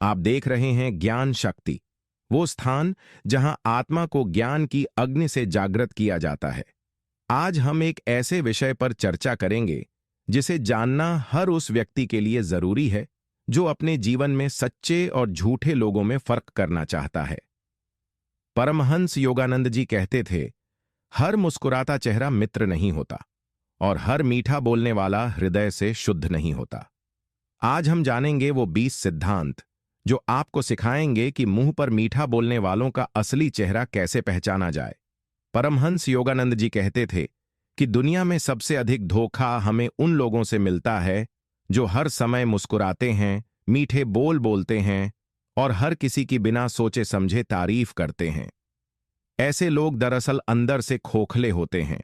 आप देख रहे हैं ज्ञान शक्ति, वो स्थान जहां आत्मा को ज्ञान की अग्नि से जागृत किया जाता है। आज हम एक ऐसे विषय पर चर्चा करेंगे जिसे जानना हर उस व्यक्ति के लिए जरूरी है जो अपने जीवन में सच्चे और झूठे लोगों में फर्क करना चाहता है। परमहंस योगानंद जी कहते थे, हर मुस्कुराता चेहरा मित्र नहीं होता और हर मीठा बोलने वाला हृदय से शुद्ध नहीं होता। आज हम जानेंगे वो 20 सिद्धांत जो आपको सिखाएंगे कि मुंह पर मीठा बोलने वालों का असली चेहरा कैसे पहचाना जाए। परमहंस योगानंद जी कहते थे कि दुनिया में सबसे अधिक धोखा हमें उन लोगों से मिलता है जो हर समय मुस्कुराते हैं, मीठे बोल बोलते हैं और हर किसी की बिना सोचे समझे तारीफ करते हैं। ऐसे लोग दरअसल अंदर से खोखले होते हैं।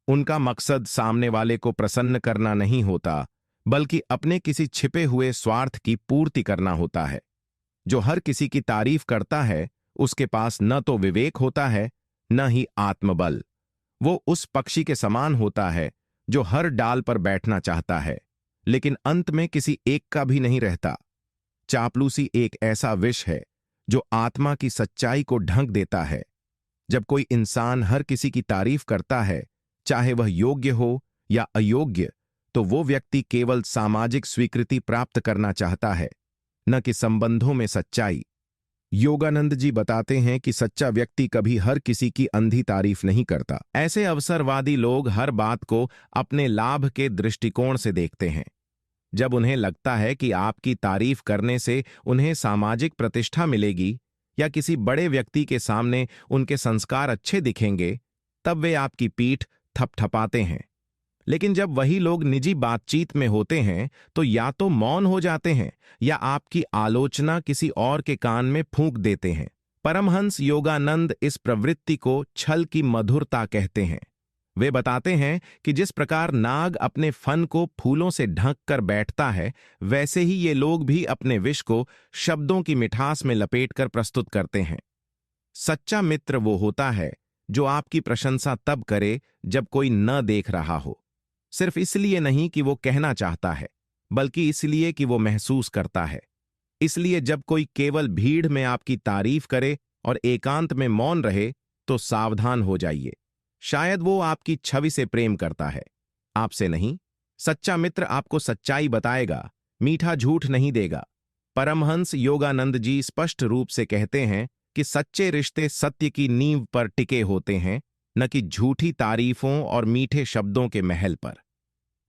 उनका मकसद सामने वाले को प्रसन्न करना नहीं होता, बल्कि अपने किसी छिपे हुए स्वार्थ की पूर्ति करना होता है। जो हर किसी की तारीफ करता है, उसके पास न तो विवेक होता है, न ही आत्मबल। वो उस पक्षी के समान होता है जो हर डाल पर बैठना चाहता है, लेकिन अंत में किसी एक का भी नहीं रहता। चापलूसी एक ऐसा विष है जो आत्मा की सच्चाई को ढंक देता है। जब कोई इंसान हर किसी की तारीफ करता है, चाहे वह योग्य हो या अयोग्य, तो वो व्यक्ति केवल सामाजिक स्वीकृति प्राप्त करना चाहता है, न कि संबंधों में सच्चाई। योगानंद जी बताते हैं कि सच्चा व्यक्ति कभी हर किसी की अंधी तारीफ नहीं करता। ऐसे अवसरवादी लोग हर बात को अपने लाभ के दृष्टिकोण से देखते हैं। जब उन्हें लगता है कि आपकी तारीफ करने से उन्हें सामाजिक प्रतिष्ठा मिलेगी या किसी बड़े व्यक्ति के सामने उनके संस्कार अच्छे दिखेंगे, तब वे आपकी पीठ थपथपाते हैं। लेकिन जब वही लोग निजी बातचीत में होते हैं तो या तो मौन हो जाते हैं या आपकी आलोचना किसी और के कान में फूंक देते हैं। परमहंस योगानंद इस प्रवृत्ति को छल की मधुरता कहते हैं। वे बताते हैं कि जिस प्रकार नाग अपने फन को फूलों से ढक कर बैठता है, वैसे ही ये लोग भी अपने विष को शब्दों की मिठास में लपेटकर प्रस्तुत करते हैं। सच्चा मित्र वो होता है जो आपकी प्रशंसा तब करे जब कोई न देख रहा हो, सिर्फ इसलिए नहीं कि वो कहना चाहता है, बल्कि इसलिए कि वो महसूस करता है। इसलिए जब कोई केवल भीड़ में आपकी तारीफ करे और एकांत में मौन रहे, तो सावधान हो जाइए। शायद वो आपकी छवि से प्रेम करता है, आपसे नहीं। सच्चा मित्र आपको सच्चाई बताएगा, मीठा झूठ नहीं देगा। परमहंस योगानंद जी स्पष्ट रूप से कहते हैं कि सच्चे रिश्ते सत्य की नींव पर टिके होते हैं, न कि झूठी तारीफों और मीठे शब्दों के महल पर।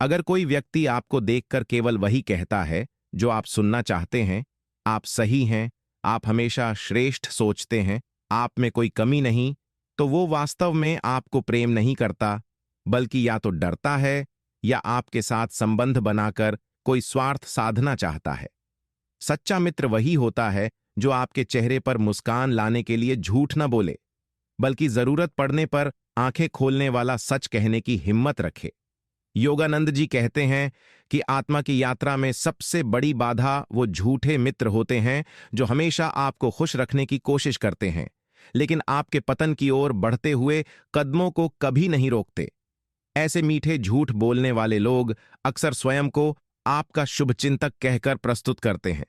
अगर कोई व्यक्ति आपको देखकर केवल वही कहता है जो आप सुनना चाहते हैं, आप सही हैं, आप हमेशा श्रेष्ठ सोचते हैं, आप में कोई कमी नहीं, तो वो वास्तव में आपको प्रेम नहीं करता, बल्कि या तो डरता है या आपके साथ संबंध बनाकर कोई स्वार्थ साधना चाहता है। सच्चा मित्र वही होता है जो आपके चेहरे पर मुस्कान लाने के लिए झूठ न बोले, बल्कि जरूरत पड़ने पर आंखें खोलने वाला सच कहने की हिम्मत रखे। योगानंद जी कहते हैं कि आत्मा की यात्रा में सबसे बड़ी बाधा वो झूठे मित्र होते हैं जो हमेशा आपको खुश रखने की कोशिश करते हैं, लेकिन आपके पतन की ओर बढ़ते हुए कदमों को कभी नहीं रोकते। ऐसे मीठे झूठ बोलने वाले लोग अक्सर स्वयं को आपका शुभचिंतक कहकर प्रस्तुत करते हैं।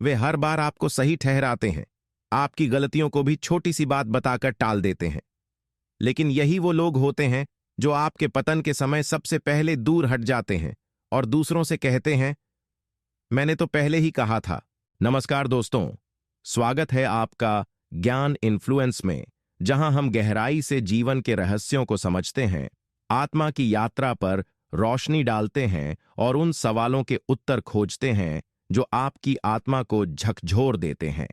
वे हर बार आपको सही ठहराते हैं, आपकी गलतियों को भी छोटी सी बात बताकर टाल देते हैं। लेकिन यही वो लोग होते हैं जो आपके पतन के समय सबसे पहले दूर हट जाते हैं और दूसरों से कहते हैं, मैंने तो पहले ही कहा था। नमस्कार दोस्तों, स्वागत है आपका ज्ञान इन्फ्लुएंस में, जहां हम गहराई से जीवन के रहस्यों को समझते हैं, आत्मा की यात्रा पर रोशनी डालते हैं और उन सवालों के उत्तर खोजते हैं जो आपकी आत्मा को झकझोर देते हैं।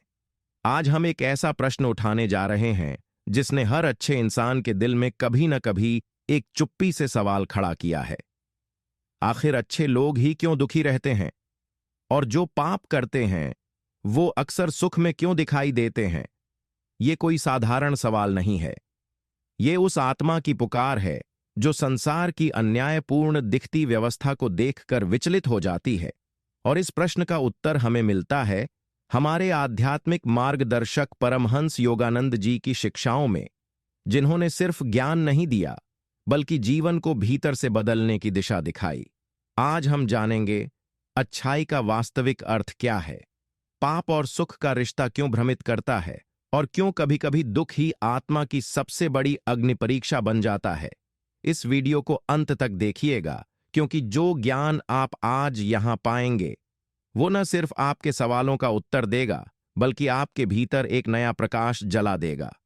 आज हम एक ऐसा प्रश्न उठाने जा रहे हैं जिसने हर अच्छे इंसान के दिल में कभी न कभी एक चुप्पी से सवाल खड़ा किया है। आखिर अच्छे लोग ही क्यों दुखी रहते हैं? और जो पाप करते हैं वो अक्सर सुख में क्यों दिखाई देते हैं? ये कोई साधारण सवाल नहीं है। ये उस आत्मा की पुकार है जो संसार की अन्यायपूर्ण दिखती व्यवस्था को देखकर विचलित हो जाती है। और इस प्रश्न का उत्तर हमें मिलता है हमारे आध्यात्मिक मार्गदर्शक परमहंस योगानंद जी की शिक्षाओं में, जिन्होंने सिर्फ ज्ञान नहीं दिया, बल्कि जीवन को भीतर से बदलने की दिशा दिखाई। आज हम जानेंगे अच्छाई का वास्तविक अर्थ क्या है, पाप और सुख का रिश्ता क्यों भ्रमित करता है और क्यों कभी-कभी दुख ही आत्मा की सबसे बड़ी अग्नि परीक्षा बन जाता है। इस वीडियो को अंत तक देखिएगा, क्योंकि जो ज्ञान आप आज यहां पाएंगे वो न सिर्फ आपके सवालों का उत्तर देगा, बल्कि आपके भीतर एक नया प्रकाश जला देगा।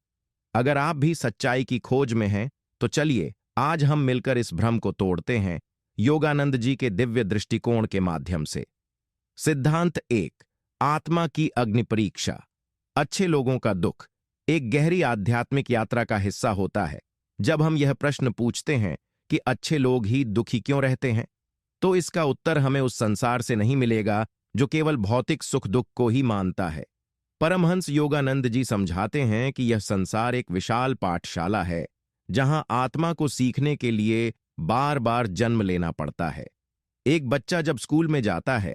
अगर आप भी सच्चाई की खोज में हैं, तो चलिए आज हम मिलकर इस भ्रम को तोड़ते हैं, योगानंद जी के दिव्य दृष्टिकोण के माध्यम से। सिद्धांत 1, आत्मा की अग्नि परीक्षा। अच्छे लोगों का दुख एक गहरी आध्यात्मिक यात्रा का हिस्सा होता है। जब हम यह प्रश्न पूछते हैं कि अच्छे लोग ही दुखी क्यों रहते हैं, तो इसका उत्तर हमें उस संसार से नहीं मिलेगा जो केवल भौतिक सुख दुख को ही मानता है। परमहंस योगानंद जी समझाते हैं कि यह संसार एक विशाल पाठशाला है, जहां आत्मा को सीखने के लिए बार बार जन्म लेना पड़ता है। एक बच्चा जब स्कूल में जाता है,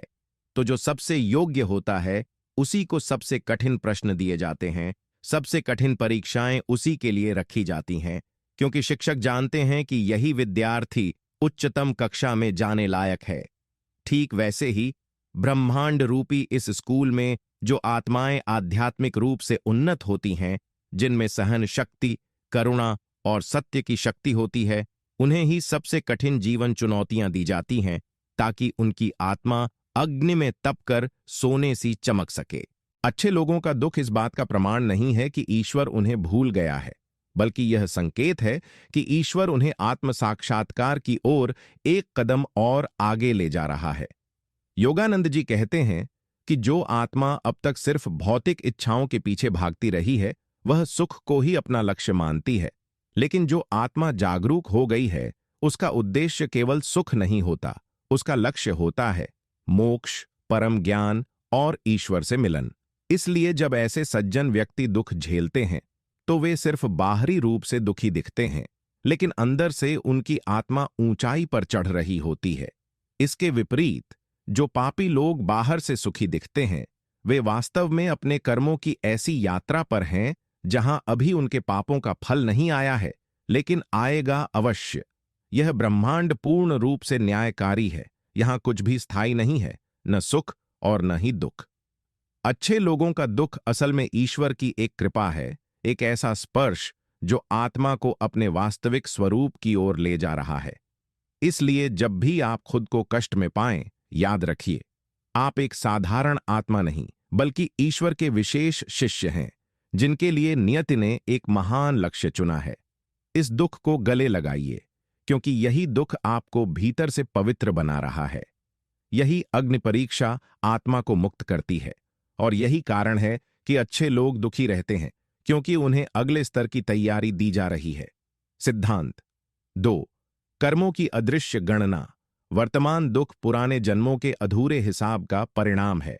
तो जो सबसे योग्य होता है उसी को सबसे कठिन प्रश्न दिए जाते हैं, सबसे कठिन परीक्षाएं उसी के लिए रखी जाती हैं, क्योंकि शिक्षक जानते हैं कि यही विद्यार्थी उच्चतम कक्षा में जाने लायक है। ठीक वैसे ही ब्रह्मांड रूपी इस स्कूल में जो आत्माएं आध्यात्मिक रूप से उन्नत होती हैं, जिनमें सहन शक्ति, करुणा और सत्य की शक्ति होती है, उन्हें ही सबसे कठिन जीवन चुनौतियां दी जाती हैं, ताकि उनकी आत्मा अग्नि में तपकर सोने सी चमक सके। अच्छे लोगों का दुख इस बात का प्रमाण नहीं है कि ईश्वर उन्हें भूल गया है, बल्कि यह संकेत है कि ईश्वर उन्हें आत्म साक्षात्कार की ओर एक कदम और आगे ले जा रहा है। योगानंद जी कहते हैं कि जो आत्मा अब तक सिर्फ भौतिक इच्छाओं के पीछे भागती रही है, वह सुख को ही अपना लक्ष्य मानती है। लेकिन जो आत्मा जागरूक हो गई है, उसका उद्देश्य केवल सुख नहीं होता, उसका लक्ष्य होता है मोक्ष, परम ज्ञान और ईश्वर से मिलन। इसलिए जब ऐसे सज्जन व्यक्ति दुख झेलते हैं, तो वे सिर्फ बाहरी रूप से दुखी दिखते हैं, लेकिन अंदर से उनकी आत्मा ऊंचाई पर चढ़ रही होती है। इसके विपरीत जो पापी लोग बाहर से सुखी दिखते हैं, वे वास्तव में अपने कर्मों की ऐसी यात्रा पर हैं जहां अभी उनके पापों का फल नहीं आया है, लेकिन आएगा अवश्य। यह ब्रह्मांड पूर्ण रूप से न्यायकारी है। यहां कुछ भी स्थायी नहीं है, न सुख और न ही दुख। अच्छे लोगों का दुख असल में ईश्वर की एक कृपा है, एक ऐसा स्पर्श जो आत्मा को अपने वास्तविक स्वरूप की ओर ले जा रहा है। इसलिए जब भी आप खुद को कष्ट में पाएं, याद रखिए, आप एक साधारण आत्मा नहीं, बल्कि ईश्वर के विशेष शिष्य हैं, जिनके लिए नियति ने एक महान लक्ष्य चुना है। इस दुख को गले लगाइए, क्योंकि यही दुख आपको भीतर से पवित्र बना रहा है। यही अग्नि परीक्षा आत्मा को मुक्त करती है, और यही कारण है कि अच्छे लोग दुखी रहते हैं, क्योंकि उन्हें अगले स्तर की तैयारी दी जा रही है। सिद्धांत 2, कर्मों की अदृश्य गणना। वर्तमान दुख पुराने जन्मों के अधूरे हिसाब का परिणाम है।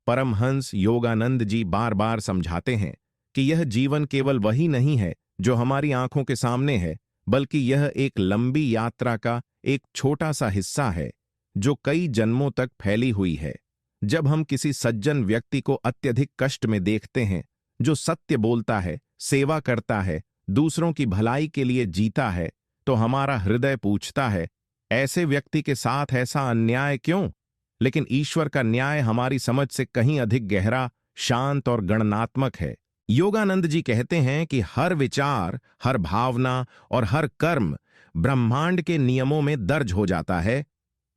परमहंस योगानंद जी बार बार समझाते हैं कि यह जीवन केवल वही नहीं है जो हमारी आंखों के सामने है, बल्कि यह एक लंबी यात्रा का एक छोटा सा हिस्सा है, जो कई जन्मों तक फैली हुई है। जब हम किसी सज्जन व्यक्ति को अत्यधिक कष्ट में देखते हैं, जो सत्य बोलता है, सेवा करता है, दूसरों की भलाई के लिए जीता है, तो हमारा हृदय पूछता है, ऐसे व्यक्ति के साथ ऐसा अन्याय क्यों? लेकिन ईश्वर का न्याय हमारी समझ से कहीं अधिक गहरा, शांत और गणनात्मक है। योगानंद जी कहते हैं कि हर विचार, हर भावना और हर कर्म ब्रह्मांड के नियमों में दर्ज हो जाता है,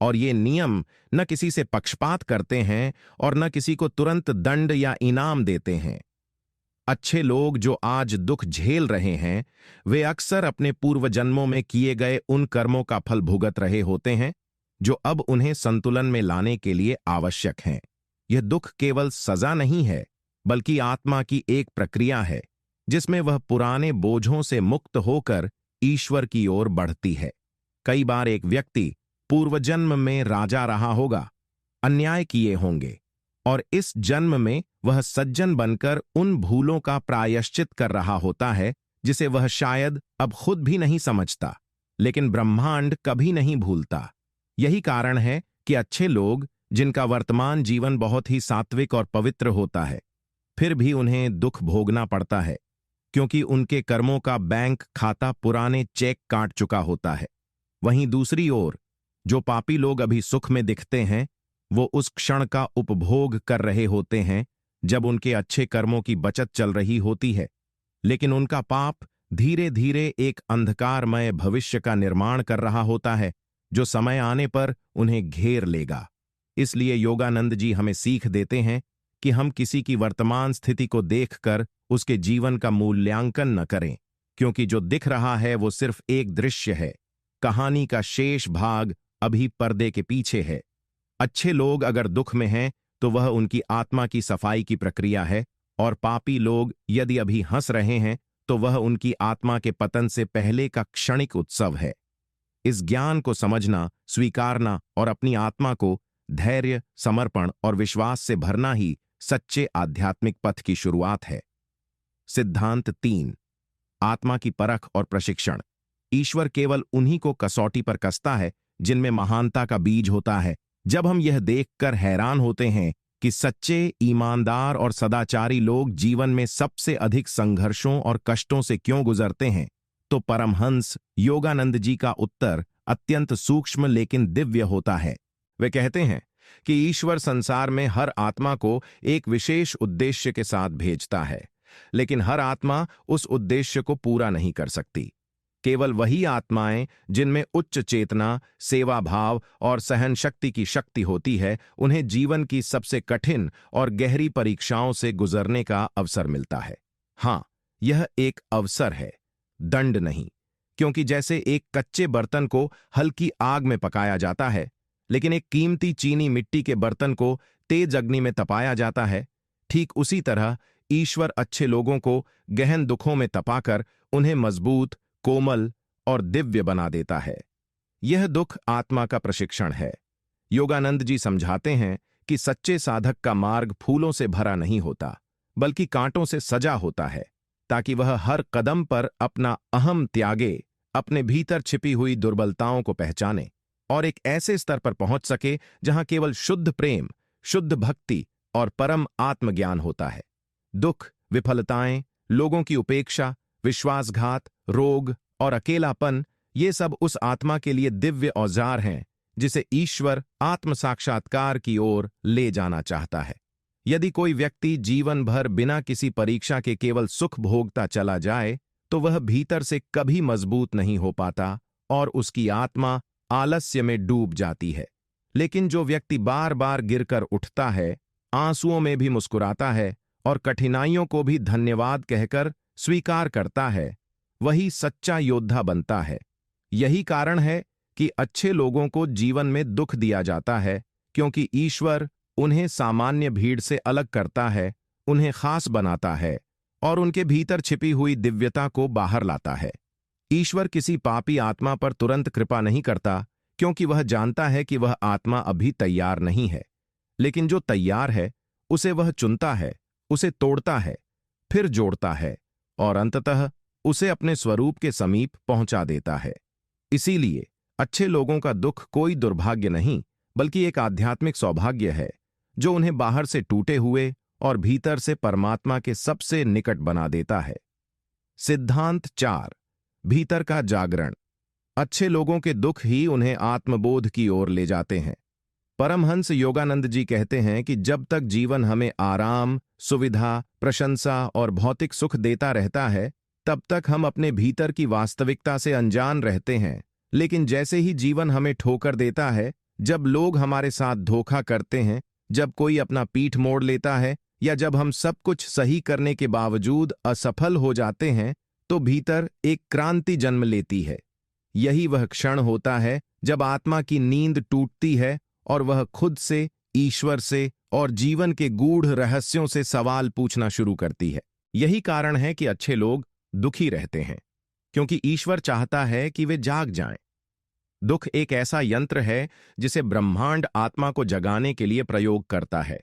और ये नियम न किसी से पक्षपात करते हैं और न किसी को तुरंत दंड या इनाम देते हैं। अच्छे लोग जो आज दुख झेल रहे हैं, वे अक्सर अपने पूर्व जन्मों में किए गए उन कर्मों का फल भुगत रहे होते हैं, जो अब उन्हें संतुलन में लाने के लिए आवश्यक हैं। यह दुख केवल सजा नहीं है, बल्कि आत्मा की एक प्रक्रिया है, जिसमें वह पुराने बोझों से मुक्त होकर ईश्वर की ओर बढ़ती है। कई बार एक व्यक्ति पूर्व जन्म में राजा रहा होगा, अन्याय किए होंगे, और इस जन्म में वह सज्जन बनकर उन भूलों का प्रायश्चित कर रहा होता है, जिसे वह शायद अब खुद भी नहीं समझता, लेकिन ब्रह्मांड कभी नहीं भूलता। यही कारण है कि अच्छे लोग, जिनका वर्तमान जीवन बहुत ही सात्विक और पवित्र होता है, फिर भी उन्हें दुख भोगना पड़ता है, क्योंकि उनके कर्मों का बैंक खाता पुराने चेक काट चुका होता है। वहीं दूसरी ओर जो पापी लोग अभी सुख में दिखते हैं, वो उस क्षण का उपभोग कर रहे होते हैं जब उनके अच्छे कर्मों की बचत चल रही होती है, लेकिन उनका पाप धीरे धीरे एक अंधकारमय भविष्य का निर्माण कर रहा होता है जो समय आने पर उन्हें घेर लेगा। इसलिए योगानंद जी हमें सीख देते हैं कि हम किसी की वर्तमान स्थिति को देखकर उसके जीवन का मूल्यांकन न करें, क्योंकि जो दिख रहा है वो सिर्फ एक दृश्य है। कहानी का शेष भाग अभी पर्दे के पीछे है। अच्छे लोग अगर दुख में हैं तो वह उनकी आत्मा की सफाई की प्रक्रिया है, और पापी लोग यदि अभी हंस रहे हैं तो वह उनकी आत्मा के पतन से पहले का क्षणिक उत्सव है। इस ज्ञान को समझना, स्वीकारना और अपनी आत्मा को धैर्य, समर्पण और विश्वास से भरना ही सच्चे आध्यात्मिक पथ की शुरुआत है। सिद्धांत 3। आत्मा की परख और प्रशिक्षण। ईश्वर केवल उन्हीं को कसौटी पर कसता है जिनमें महानता का बीज होता है। जब हम यह देखकर हैरान होते हैं कि सच्चे, ईमानदार और सदाचारी लोग जीवन में सबसे अधिक संघर्षों और कष्टों से क्यों गुजरते हैं, तो परमहंस योगानंद जी का उत्तर अत्यंत सूक्ष्म लेकिन दिव्य होता है। वे कहते हैं कि ईश्वर संसार में हर आत्मा को एक विशेष उद्देश्य के साथ भेजता है, लेकिन हर आत्मा उस उद्देश्य को पूरा नहीं कर सकती। केवल वही आत्माएं जिनमें उच्च चेतना, सेवा भाव और सहन शक्ति की शक्ति होती है, उन्हें जीवन की सबसे कठिन और गहरी परीक्षाओं से गुजरने का अवसर मिलता है। हाँ, यह एक अवसर है, दंड नहीं, क्योंकि जैसे एक कच्चे बर्तन को हल्की आग में पकाया जाता है, लेकिन एक कीमती चीनी मिट्टी के बर्तन को तेज अग्नि में तपाया जाता है, ठीक उसी तरह ईश्वर अच्छे लोगों को गहन दुखों में तपाकर उन्हें मजबूत, कोमल और दिव्य बना देता है। यह दुख आत्मा का प्रशिक्षण है। योगानंद जी समझाते हैं कि सच्चे साधक का मार्ग फूलों से भरा नहीं होता, बल्कि कांटों से सजा होता है, ताकि वह हर कदम पर अपना अहम त्यागे, अपने भीतर छिपी हुई दुर्बलताओं को पहचाने और एक ऐसे स्तर पर पहुंच सके जहां केवल शुद्ध प्रेम, शुद्ध भक्ति और परम आत्मज्ञान होता है। दुख, विफलताएं, लोगों की उपेक्षा, विश्वासघात, रोग और अकेलापन, ये सब उस आत्मा के लिए दिव्य औजार हैं जिसे ईश्वर आत्म साक्षात्कार की ओर ले जाना चाहता है। यदि कोई व्यक्ति जीवन भर बिना किसी परीक्षा के केवल सुख भोगता चला जाए, तो वह भीतर से कभी मजबूत नहीं हो पाता और उसकी आत्मा आलस्य में डूब जाती है। लेकिन जो व्यक्ति बार बार गिरकर उठता है, आंसुओं में भी मुस्कुराता है और कठिनाइयों को भी धन्यवाद कहकर स्वीकार करता है, वही सच्चा योद्धा बनता है। यही कारण है कि अच्छे लोगों को जीवन में दुख दिया जाता है, क्योंकि ईश्वर उन्हें सामान्य भीड़ से अलग करता है, उन्हें खास बनाता है और उनके भीतर छिपी हुई दिव्यता को बाहर लाता है। ईश्वर किसी पापी आत्मा पर तुरंत कृपा नहीं करता, क्योंकि वह जानता है कि वह आत्मा अभी तैयार नहीं है। लेकिन जो तैयार है, उसे वह चुनता है, उसे तोड़ता है, फिर जोड़ता है और अंततः उसे अपने स्वरूप के समीप पहुंचा देता है। इसीलिए अच्छे लोगों का दुख कोई दुर्भाग्य नहीं, बल्कि एक आध्यात्मिक सौभाग्य है, जो उन्हें बाहर से टूटे हुए और भीतर से परमात्मा के सबसे निकट बना देता है। सिद्धांत 4। भीतर का जागरण। अच्छे लोगों के दुख ही उन्हें आत्मबोध की ओर ले जाते हैं। परमहंस योगानंद जी कहते हैं कि जब तक जीवन हमें आराम, सुविधा, प्रशंसा और भौतिक सुख देता रहता है, तब तक हम अपने भीतर की वास्तविकता से अनजान रहते हैं। लेकिन जैसे ही जीवन हमें ठोकर देता है, जब लोग हमारे साथ धोखा करते हैं, जब कोई अपना पीठ मोड़ लेता है या जब हम सब कुछ सही करने के बावजूद असफल हो जाते हैं, तो भीतर एक क्रांति जन्म लेती है। यही वह क्षण होता है जब आत्मा की नींद टूटती है और वह खुद से, ईश्वर से और जीवन के गूढ़ रहस्यों से सवाल पूछना शुरू करती है। यही कारण है कि अच्छे लोग दुखी रहते हैं, क्योंकि ईश्वर चाहता है कि वे जाग जाएं। दुख एक ऐसा यंत्र है जिसे ब्रह्मांड आत्मा को जगाने के लिए प्रयोग करता है,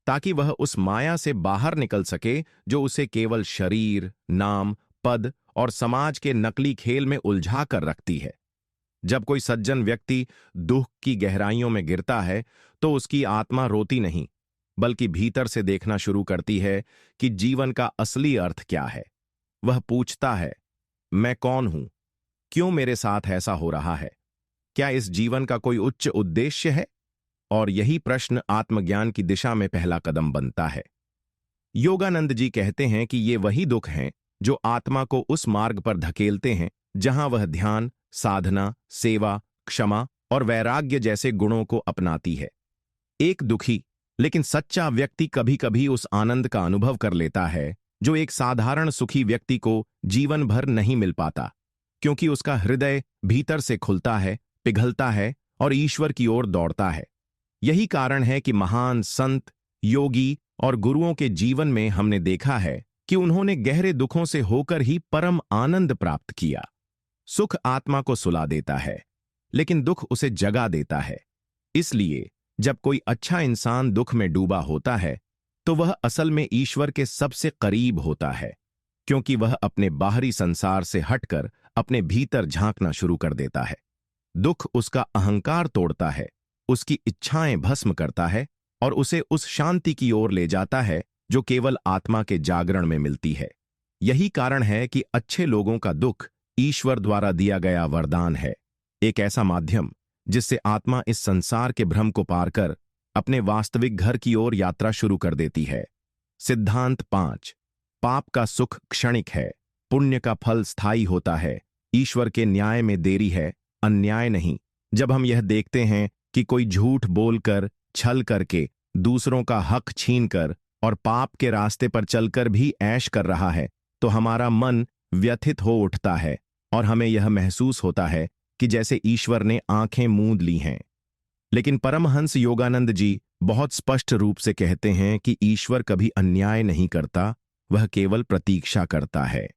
ताकि वह उस माया से बाहर निकल सके जो उसे केवल शरीर, नाम, पद और समाज के नकली खेल में उलझा कर रखती है। जब कोई सज्जन व्यक्ति दुख की गहराइयों में गिरता है, तो उसकी आत्मा रोती नहीं, बल्कि भीतर से देखना शुरू करती है कि जीवन का असली अर्थ क्या है। वह पूछता है, मैं कौन हूं? क्यों मेरे साथ ऐसा हो रहा है? क्या इस जीवन का कोई उच्च उद्देश्य है? और यही प्रश्न आत्मज्ञान की दिशा में पहला कदम बनता है। योगानंद जी कहते हैं कि ये वही दुख हैं जो आत्मा को उस मार्ग पर धकेलते हैं जहां वह ध्यान, साधना, सेवा, क्षमा और वैराग्य जैसे गुणों को अपनाती है। एक दुखी लेकिन सच्चा व्यक्ति कभी कभी उस आनंद का अनुभव कर लेता है जो एक साधारण सुखी व्यक्ति को जीवन भर नहीं मिल पाता, क्योंकि उसका हृदय भीतर से खुलता है, पिघलता है और ईश्वर की ओर दौड़ता है। यही कारण है कि महान संत, योगी और गुरुओं के जीवन में हमने देखा है कि उन्होंने गहरे दुखों से होकर ही परम आनंद प्राप्त किया। सुख आत्मा को सुला देता है, लेकिन दुख उसे जगा देता है। इसलिए जब कोई अच्छा इंसान दुख में डूबा होता है तो वह असल में ईश्वर के सबसे करीब होता है, क्योंकि वह अपने बाहरी संसार से हटकर अपने भीतर झांकना शुरू कर देता है। दुख उसका अहंकार तोड़ता है, उसकी इच्छाएं भस्म करता है और उसे उस शांति की ओर ले जाता है जो केवल आत्मा के जागरण में मिलती है। यही कारण है कि अच्छे लोगों का दुख ईश्वर द्वारा दिया गया वरदान है, एक ऐसा माध्यम जिससे आत्मा इस संसार के भ्रम को पार कर अपने वास्तविक घर की ओर यात्रा शुरू कर देती है। सिद्धांत 5। पाप का सुख क्षणिक है, पुण्य का फल स्थायी होता है। ईश्वर के न्याय में देरी है, अन्याय नहीं। जब हम यह देखते हैं कि कोई झूठ बोलकर, छल करके, दूसरों का हक छीनकर और पाप के रास्ते पर चलकर भी ऐश कर रहा है, तो हमारा मन व्यथित हो उठता है और हमें यह महसूस होता है कि जैसे ईश्वर ने आंखें मूंद ली हैं। लेकिन परमहंस योगानंद जी बहुत स्पष्ट रूप से कहते हैं कि ईश्वर कभी अन्याय नहीं करता, वह केवल प्रतीक्षा करता है।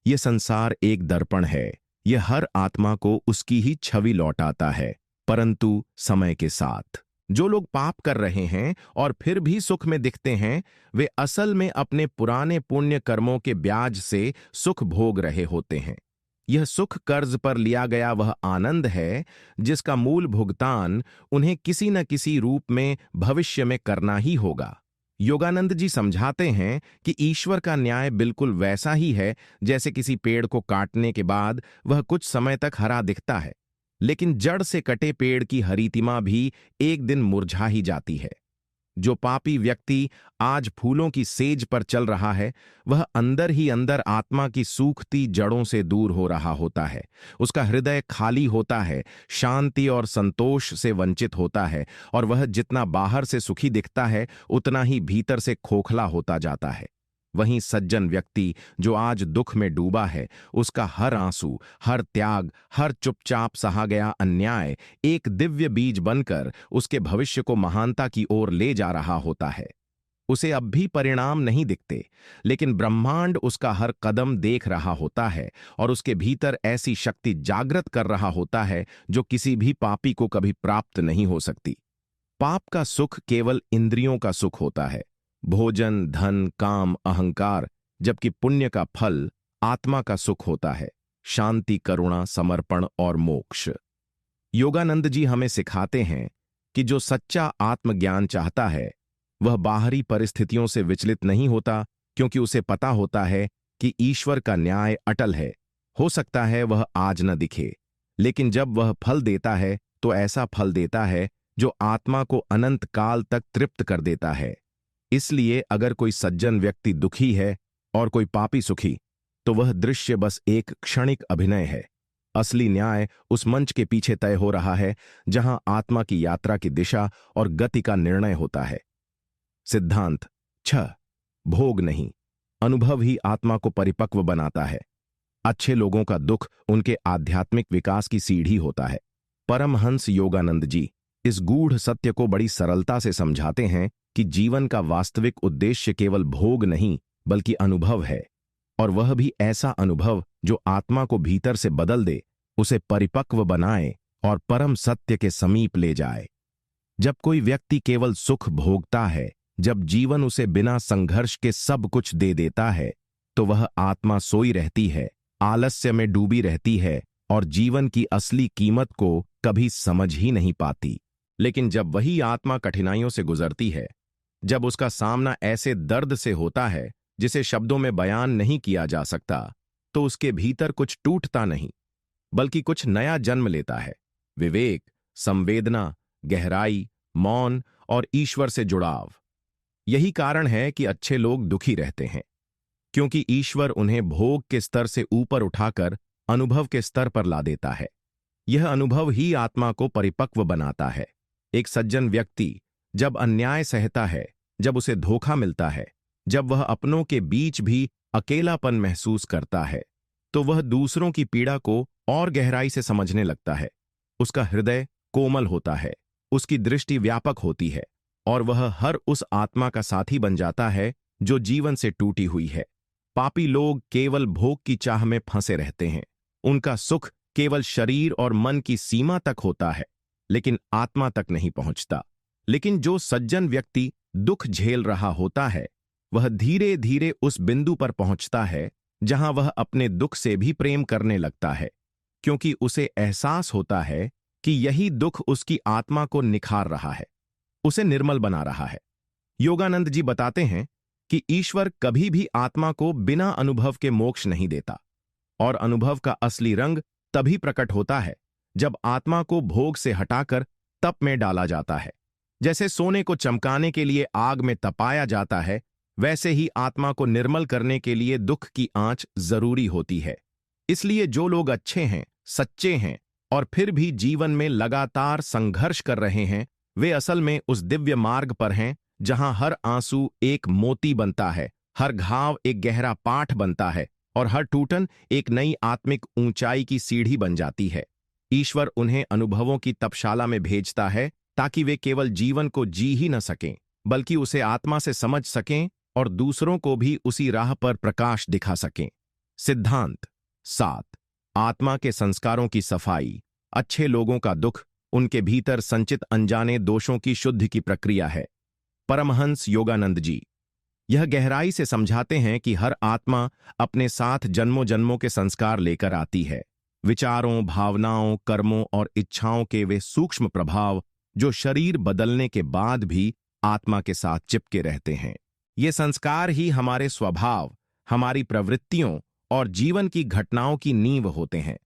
यह संसार एक दर्पण है, यह हर आत्मा को उसकी ही छवि लौटाता है, परंतु समय के साथ जो लोग पाप कर रहे हैं और फिर भी सुख में दिखते हैं, वे असल में अपने पुराने पुण्य कर्मों के ब्याज से सुख भोग रहे होते हैं। यह सुख कर्ज पर लिया गया वह आनंद है जिसका मूल भुगतान उन्हें किसी न किसी रूप में भविष्य में करना ही होगा। योगानंद जी समझाते हैं कि ईश्वर का न्याय बिल्कुल वैसा ही है जैसे किसी पेड़ को काटने के बाद वह कुछ समय तक हरा दिखता है, लेकिन जड़ से कटे पेड़ की हरीतिमा भी एक दिन मुरझा ही जाती है। जो पापी व्यक्ति आज फूलों की सेज पर चल रहा है, वह अंदर ही अंदर आत्मा की सूखती जड़ों से दूर हो रहा होता है। उसका हृदय खाली होता है, शांति और संतोष से वंचित होता है और वह जितना बाहर से सुखी दिखता है उतना ही भीतर से खोखला होता जाता है। वहीं सज्जन व्यक्ति जो आज दुख में डूबा है, उसका हर आंसू, हर त्याग, हर चुपचाप सहा गया अन्याय एक दिव्य बीज बनकर उसके भविष्य को महानता की ओर ले जा रहा होता है। उसे अब भी परिणाम नहीं दिखते, लेकिन ब्रह्मांड उसका हर कदम देख रहा होता है और उसके भीतर ऐसी शक्ति जागृत कर रहा होता है जो किसी भी पापी को कभी प्राप्त नहीं हो सकती। पाप का सुख केवल इंद्रियों का सुख होता है, भोजन, धन, काम, अहंकार, जबकि पुण्य का फल आत्मा का सुख होता है, शांति, करुणा, समर्पण और मोक्ष। योगानंद जी हमें सिखाते हैं कि जो सच्चा आत्मज्ञान चाहता है वह बाहरी परिस्थितियों से विचलित नहीं होता, क्योंकि उसे पता होता है कि ईश्वर का न्याय अटल है। हो सकता है वह आज न दिखे, लेकिन जब वह फल देता है तो ऐसा फल देता है जो आत्मा को अनंत काल तक तृप्त कर देता है। इसलिए अगर कोई सज्जन व्यक्ति दुखी है और कोई पापी सुखी, तो वह दृश्य बस एक क्षणिक अभिनय है। असली न्याय उस मंच के पीछे तय हो रहा है जहां आत्मा की यात्रा की दिशा और गति का निर्णय होता है। सिद्धांत 6। भोग नहीं, अनुभव ही आत्मा को परिपक्व बनाता है। अच्छे लोगों का दुख उनके आध्यात्मिक विकास की सीढ़ी होता है। परमहंस योगानंद जी इस गूढ़ सत्य को बड़ी सरलता से समझाते हैं कि जीवन का वास्तविक उद्देश्य केवल भोग नहीं बल्कि अनुभव है, और वह भी ऐसा अनुभव जो आत्मा को भीतर से बदल दे, उसे परिपक्व बनाए और परम सत्य के समीप ले जाए। जब कोई व्यक्ति केवल सुख भोगता है, जब जीवन उसे बिना संघर्ष के सब कुछ दे देता है, तो वह आत्मा सोई रहती है, आलस्य में डूबी रहती है और जीवन की असली कीमत को कभी समझ ही नहीं पाती। लेकिन जब वही आत्मा कठिनाइयों से गुजरती है, जब उसका सामना ऐसे दर्द से होता है जिसे शब्दों में बयान नहीं किया जा सकता, तो उसके भीतर कुछ टूटता नहीं बल्कि कुछ नया जन्म लेता है। विवेक, संवेदना, गहराई, मौन और ईश्वर से जुड़ाव। यही कारण है कि अच्छे लोग दुखी रहते हैं, क्योंकि ईश्वर उन्हें भोग के स्तर से ऊपर उठाकर अनुभव के स्तर पर ला देता है। यह अनुभव ही आत्मा को परिपक्व बनाता है। एक सज्जन व्यक्ति जब अन्याय सहता है, जब उसे धोखा मिलता है, जब वह अपनों के बीच भी अकेलापन महसूस करता है, तो वह दूसरों की पीड़ा को और गहराई से समझने लगता है। उसका हृदय कोमल होता है, उसकी दृष्टि व्यापक होती है, और वह हर उस आत्मा का साथी बन जाता है जो जीवन से टूटी हुई है। पापी लोग केवल भोग की चाह में फंसे रहते हैं। उनका सुख केवल शरीर और मन की सीमा तक होता है, लेकिन आत्मा तक नहीं पहुंचता। लेकिन जो सज्जन व्यक्ति दुख झेल रहा होता है, वह धीरे धीरे उस बिंदु पर पहुंचता है जहां वह अपने दुख से भी प्रेम करने लगता है, क्योंकि उसे एहसास होता है कि यही दुख उसकी आत्मा को निखार रहा है, उसे निर्मल बना रहा है। योगानंद जी बताते हैं कि ईश्वर कभी भी आत्मा को बिना अनुभव के मोक्ष नहीं देता, और अनुभव का असली रंग तभी प्रकट होता है जब आत्मा को भोग से हटाकर तप में डाला जाता है। जैसे सोने को चमकाने के लिए आग में तपाया जाता है, वैसे ही आत्मा को निर्मल करने के लिए दुख की आंच जरूरी होती है। इसलिए जो लोग अच्छे हैं, सच्चे हैं और फिर भी जीवन में लगातार संघर्ष कर रहे हैं, वे असल में उस दिव्य मार्ग पर हैं जहां हर आंसू एक मोती बनता है, हर घाव एक गहरा पाठ बनता है और हर टूटन एक नई आत्मिक ऊंचाई की सीढ़ी बन जाती है। ईश्वर उन्हें अनुभवों की तपशाला में भेजता है ताकि वे केवल जीवन को जी ही न सकें, बल्कि उसे आत्मा से समझ सकें और दूसरों को भी उसी राह पर प्रकाश दिखा सकें। सिद्धांत 7। आत्मा के संस्कारों की सफाई। अच्छे लोगों का दुख उनके भीतर संचित अनजाने दोषों की शुद्धि की प्रक्रिया है। परमहंस योगानंद जी यह गहराई से समझाते हैं कि हर आत्मा अपने साथ जन्मों जन्मों के संस्कार लेकर आती है। विचारों, भावनाओं, कर्मों और इच्छाओं के वे सूक्ष्म प्रभाव जो शरीर बदलने के बाद भी आत्मा के साथ चिपके रहते हैं। ये संस्कार ही हमारे स्वभाव, हमारी प्रवृत्तियों और जीवन की घटनाओं की नींव होते हैं।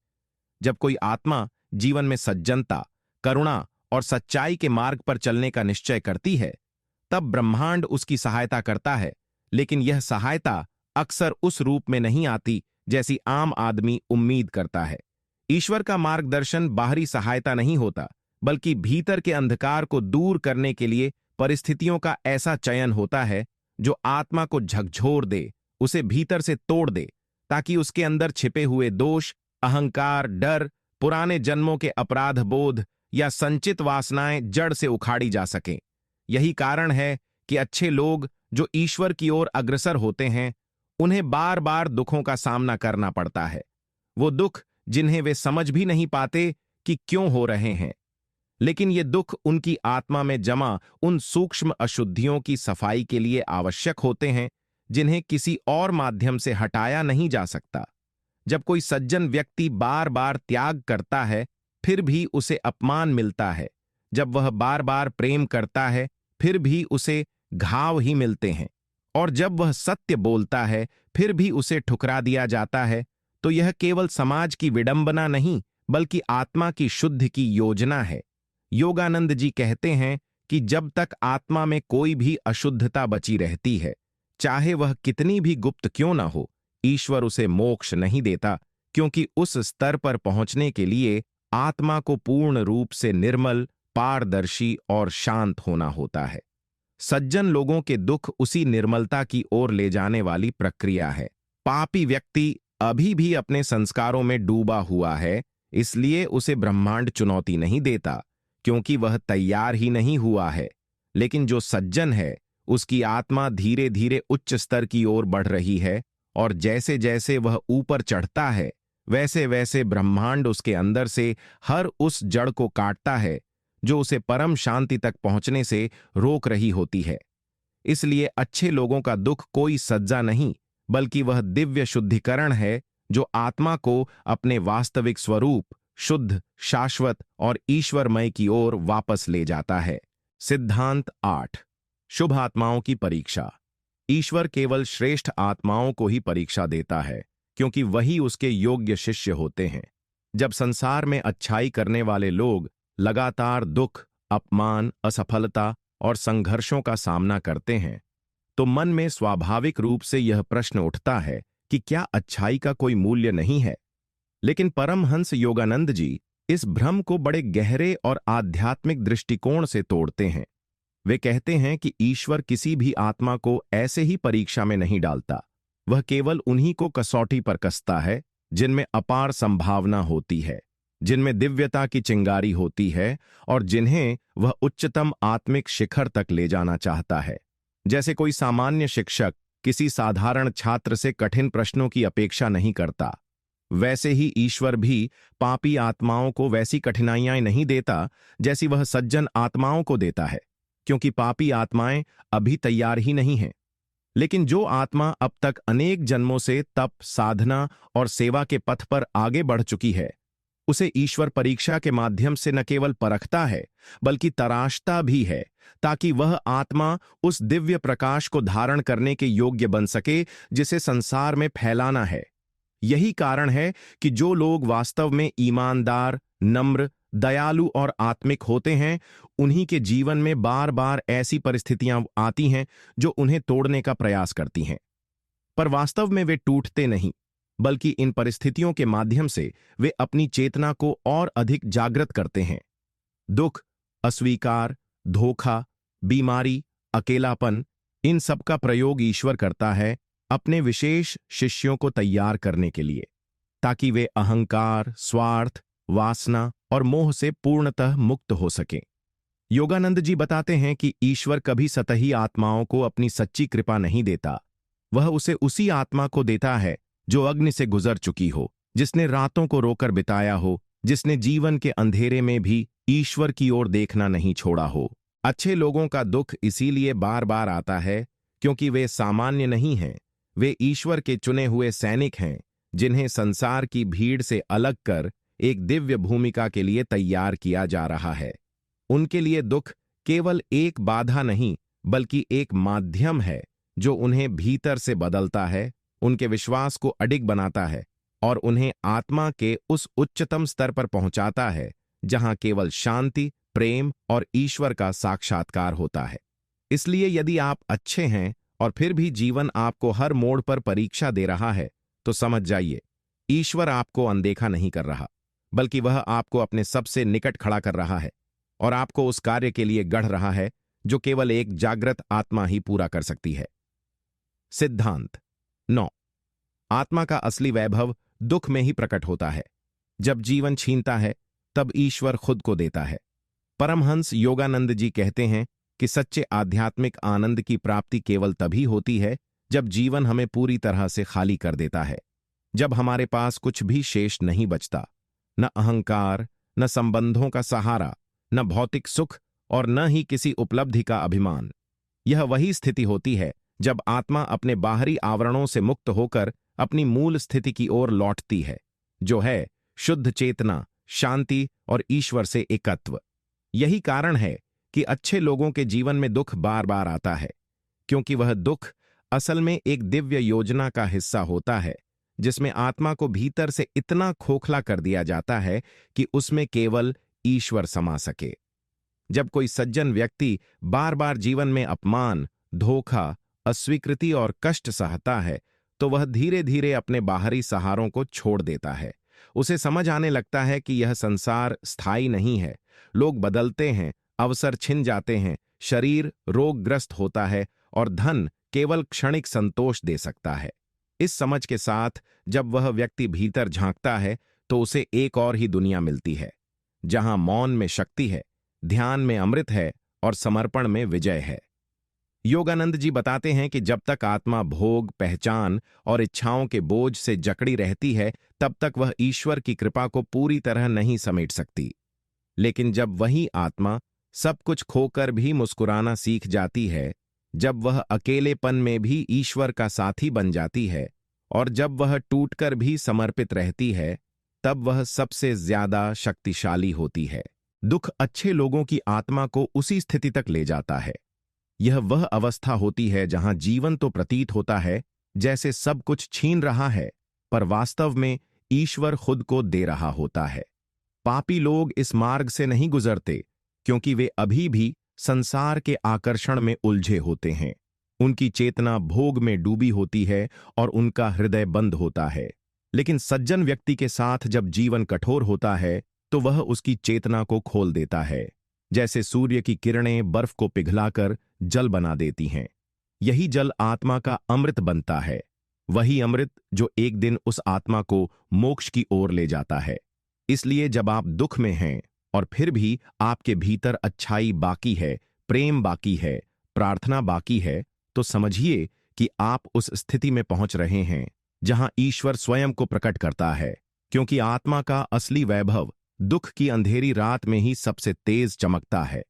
जब कोई आत्मा जीवन में सज्जनता, करुणा और सच्चाई के मार्ग पर चलने का निश्चय करती है, तब ब्रह्मांड उसकी सहायता करता है, लेकिन यह सहायता अक्सर उस रूप में नहीं आती जैसी आम आदमी उम्मीद करता है। ईश्वर का मार्गदर्शन बाहरी सहायता नहीं होता, बल्कि भीतर के अंधकार को दूर करने के लिए परिस्थितियों का ऐसा चयन होता है जो आत्मा को झकझोर दे, उसे भीतर से तोड़ दे, ताकि उसके अंदर छिपे हुए दोष, अहंकार, डर, पुराने जन्मों के अपराध बोध या संचित वासनाएं जड़ से उखाड़ी जा सकें। यही कारण है कि अच्छे लोग जो ईश्वर की ओर अग्रसर होते हैं, उन्हें बार बार दुखों का सामना करना पड़ता है। वो दुख जिन्हें वे समझ भी नहीं पाते कि क्यों हो रहे हैं, लेकिन ये दुख उनकी आत्मा में जमा उन सूक्ष्म अशुद्धियों की सफाई के लिए आवश्यक होते हैं, जिन्हें किसी और माध्यम से हटाया नहीं जा सकता। जब कोई सज्जन व्यक्ति बार बार त्याग करता है, फिर भी उसे अपमान मिलता है। जब वह बार बार प्रेम करता है, फिर भी उसे घाव ही मिलते हैं। और जब वह सत्य बोलता है, फिर भी उसे ठुकरा दिया जाता है। तो यह केवल समाज की विडंबना नहीं, बल्कि आत्मा की शुद्धि की योजना है। योगानंद जी कहते हैं कि जब तक आत्मा में कोई भी अशुद्धता बची रहती है, चाहे वह कितनी भी गुप्त क्यों ना हो, ईश्वर उसे मोक्ष नहीं देता, क्योंकि उस स्तर पर पहुंचने के लिए आत्मा को पूर्ण रूप से निर्मल, पारदर्शी और शांत होना होता है। सज्जन लोगों के दुख उसी निर्मलता की ओर ले जाने वाली प्रक्रिया है। पापी व्यक्ति अभी भी अपने संस्कारों में डूबा हुआ है, इसलिए उसे ब्रह्मांड चुनौती नहीं देता, क्योंकि वह तैयार ही नहीं हुआ है। लेकिन जो सज्जन है, उसकी आत्मा धीरे धीरे उच्च स्तर की ओर बढ़ रही है, और जैसे जैसे वह ऊपर चढ़ता है, वैसे वैसे ब्रह्मांड उसके अंदर से हर उस जड़ को काटता है जो उसे परम शांति तक पहुंचने से रोक रही होती है। इसलिए अच्छे लोगों का दुख कोई सज्जा नहीं, बल्कि वह दिव्य शुद्धिकरण है जो आत्मा को अपने वास्तविक स्वरूप, शुद्ध, शाश्वत और ईश्वरमय की ओर वापस ले जाता है। सिद्धांत 8। शुभ आत्माओं की परीक्षा। ईश्वर केवल श्रेष्ठ आत्माओं को ही परीक्षा देता है, क्योंकि वही उसके योग्य शिष्य होते हैं। जब संसार में अच्छाई करने वाले लोग लगातार दुख, अपमान, असफलता और संघर्षों का सामना करते हैं, तो मन में स्वाभाविक रूप से यह प्रश्न उठता है कि क्या अच्छाई का कोई मूल्य नहीं है। लेकिन परमहंस योगानंद जी इस भ्रम को बड़े गहरे और आध्यात्मिक दृष्टिकोण से तोड़ते हैं। वे कहते हैं कि ईश्वर किसी भी आत्मा को ऐसे ही परीक्षा में नहीं डालता। वह केवल उन्हीं को कसौटी पर कसता है जिनमें अपार संभावना होती है, जिनमें दिव्यता की चिंगारी होती है और जिन्हें वह उच्चतम आत्मिक शिखर तक ले जाना चाहता है। जैसे कोई सामान्य शिक्षक किसी साधारण छात्र से कठिन प्रश्नों की अपेक्षा नहीं करता, वैसे ही ईश्वर भी पापी आत्माओं को वैसी कठिनाइयां नहीं देता जैसी वह सज्जन आत्माओं को देता है, क्योंकि पापी आत्माएं अभी तैयार ही नहीं हैं। लेकिन जो आत्मा अब तक अनेक जन्मों से तप, साधना और सेवा के पथ पर आगे बढ़ चुकी है, उसे ईश्वर परीक्षा के माध्यम से न केवल परखता है बल्कि तराशता भी है, ताकि वह आत्मा उस दिव्य प्रकाश को धारण करने के योग्य बन सके जिसे संसार में फैलाना है। यही कारण है कि जो लोग वास्तव में ईमानदार, नम्र, दयालु और आत्मिक होते हैं, उन्हीं के जीवन में बार बार ऐसी परिस्थितियां आती हैं जो उन्हें तोड़ने का प्रयास करती हैं। पर वास्तव में वे टूटते नहीं, बल्कि इन परिस्थितियों के माध्यम से वे अपनी चेतना को और अधिक जागृत करते हैं। दुख, अस्वीकार, धोखा, बीमारी, अकेलापन, इन सब का प्रयोग ईश्वर करता है अपने विशेष शिष्यों को तैयार करने के लिए, ताकि वे अहंकार, स्वार्थ, वासना और मोह से पूर्णतः मुक्त हो सकें। योगानंद जी बताते हैं कि ईश्वर कभी सतही आत्माओं को अपनी सच्ची कृपा नहीं देता। वह उसे उसी आत्मा को देता है जो अग्नि से गुजर चुकी हो, जिसने रातों को रोकर बिताया हो, जिसने जीवन के अंधेरे में भी ईश्वर की ओर देखना नहीं छोड़ा हो। अच्छे लोगों का दुख इसीलिए बार बार आता है क्योंकि वे सामान्य नहीं हैं। वे ईश्वर के चुने हुए सैनिक हैं, जिन्हें संसार की भीड़ से अलग कर एक दिव्य भूमिका के लिए तैयार किया जा रहा है। उनके लिए दुख केवल एक बाधा नहीं, बल्कि एक माध्यम है जो उन्हें भीतर से बदलता है, उनके विश्वास को अडिग बनाता है और उन्हें आत्मा के उस उच्चतम स्तर पर पहुंचाता है जहां केवल शांति, प्रेम और ईश्वर का साक्षात्कार होता है। इसलिए यदि आप अच्छे हैं और फिर भी जीवन आपको हर मोड़ पर परीक्षा दे रहा है, तो समझ जाइए, ईश्वर आपको अनदेखा नहीं कर रहा, बल्कि वह आपको अपने सबसे निकट खड़ा कर रहा है और आपको उस कार्य के लिए गढ़ रहा है जो केवल एक जागृत आत्मा ही पूरा कर सकती है। सिद्धांत 9। आत्मा का असली वैभव दुख में ही प्रकट होता है। जब जीवन छीनता है, तब ईश्वर खुद को देता है। परमहंस योगानंद जी कहते हैं कि सच्चे आध्यात्मिक आनंद की प्राप्ति केवल तभी होती है जब जीवन हमें पूरी तरह से खाली कर देता है, जब हमारे पास कुछ भी शेष नहीं बचता, न अहंकार, न संबंधों का सहारा, न भौतिक सुख और न ही किसी उपलब्धि का अभिमान। यह वही स्थिति होती है जब आत्मा अपने बाहरी आवरणों से मुक्त होकर अपनी मूल स्थिति की ओर लौटती है, जो है शुद्ध चेतना, शांति और ईश्वर से एकत्व। यही कारण है कि अच्छे लोगों के जीवन में दुख बार बार आता है, क्योंकि वह दुख असल में एक दिव्य योजना का हिस्सा होता है, जिसमें आत्मा को भीतर से इतना खोखला कर दिया जाता है कि उसमें केवल ईश्वर समा सके। जब कोई सज्जन व्यक्ति बार बार जीवन में अपमान, धोखा, अस्वीकृति और कष्ट सहता है, तो वह धीरे धीरे अपने बाहरी सहारों को छोड़ देता है। उसे समझ आने लगता है कि यह संसार स्थायी नहीं है, लोग बदलते हैं, अवसर छिन जाते हैं, शरीर रोगग्रस्त होता है और धन केवल क्षणिक संतोष दे सकता है। इस समझ के साथ जब वह व्यक्ति भीतर झांकता है, तो उसे एक और ही दुनिया मिलती है, जहां मौन में शक्ति है, ध्यान में अमृत है और समर्पण में विजय है। योगानंद जी बताते हैं कि जब तक आत्मा भोग, पहचान और इच्छाओं के बोझ से जकड़ी रहती है, तब तक वह ईश्वर की कृपा को पूरी तरह नहीं समेट सकती। लेकिन जब वही आत्मा सब कुछ खोकर भी मुस्कुराना सीख जाती है, जब वह अकेलेपन में भी ईश्वर का साथी बन जाती है और जब वह टूटकर भी समर्पित रहती है, तब वह सबसे ज्यादा शक्तिशाली होती है। दुख अच्छे लोगों की आत्मा को उसी स्थिति तक ले जाता है। यह वह अवस्था होती है जहां जीवन तो प्रतीत होता है जैसे सब कुछ छीन रहा है, पर वास्तव में ईश्वर खुद को दे रहा होता है। पापी लोग इस मार्ग से नहीं गुजरते, क्योंकि वे अभी भी संसार के आकर्षण में उलझे होते हैं। उनकी चेतना भोग में डूबी होती है और उनका हृदय बंद होता है। लेकिन सज्जन व्यक्ति के साथ जब जीवन कठोर होता है तो वह उसकी चेतना को खोल देता है। जैसे सूर्य की किरणें बर्फ को पिघलाकर जल बना देती हैं, यही जल आत्मा का अमृत बनता है। वही अमृत जो एक दिन उस आत्मा को मोक्ष की ओर ले जाता है। इसलिए जब आप दुख में हैं और फिर भी आपके भीतर अच्छाई बाकी है, प्रेम बाकी है, प्रार्थना बाकी है, तो समझिए कि आप उस स्थिति में पहुंच रहे हैं जहां ईश्वर स्वयं को प्रकट करता है। क्योंकि आत्मा का असली वैभव दुख की अंधेरी रात में ही सबसे तेज चमकता है।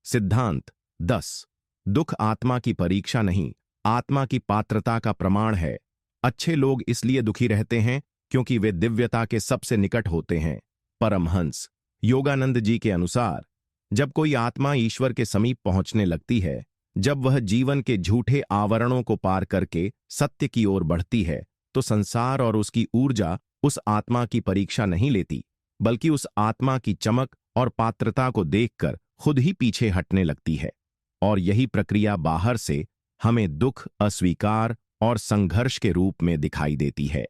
सिद्धांत 10। दुख आत्मा की परीक्षा नहीं, आत्मा की पात्रता का प्रमाण है। अच्छे लोग इसलिए दुखी रहते हैं क्योंकि वे दिव्यता के सबसे निकट होते हैं। परमहंस योगानंद जी के अनुसार, जब कोई आत्मा ईश्वर के समीप पहुंचने लगती है, जब वह जीवन के झूठे आवरणों को पार करके सत्य की ओर बढ़ती है, तो संसार और उसकी ऊर्जा उस आत्मा की परीक्षा नहीं लेती, बल्कि उस आत्मा की चमक और पात्रता को देखकर खुद ही पीछे हटने लगती है। और यही प्रक्रिया बाहर से हमें दुख, अस्वीकार और संघर्ष के रूप में दिखाई देती है।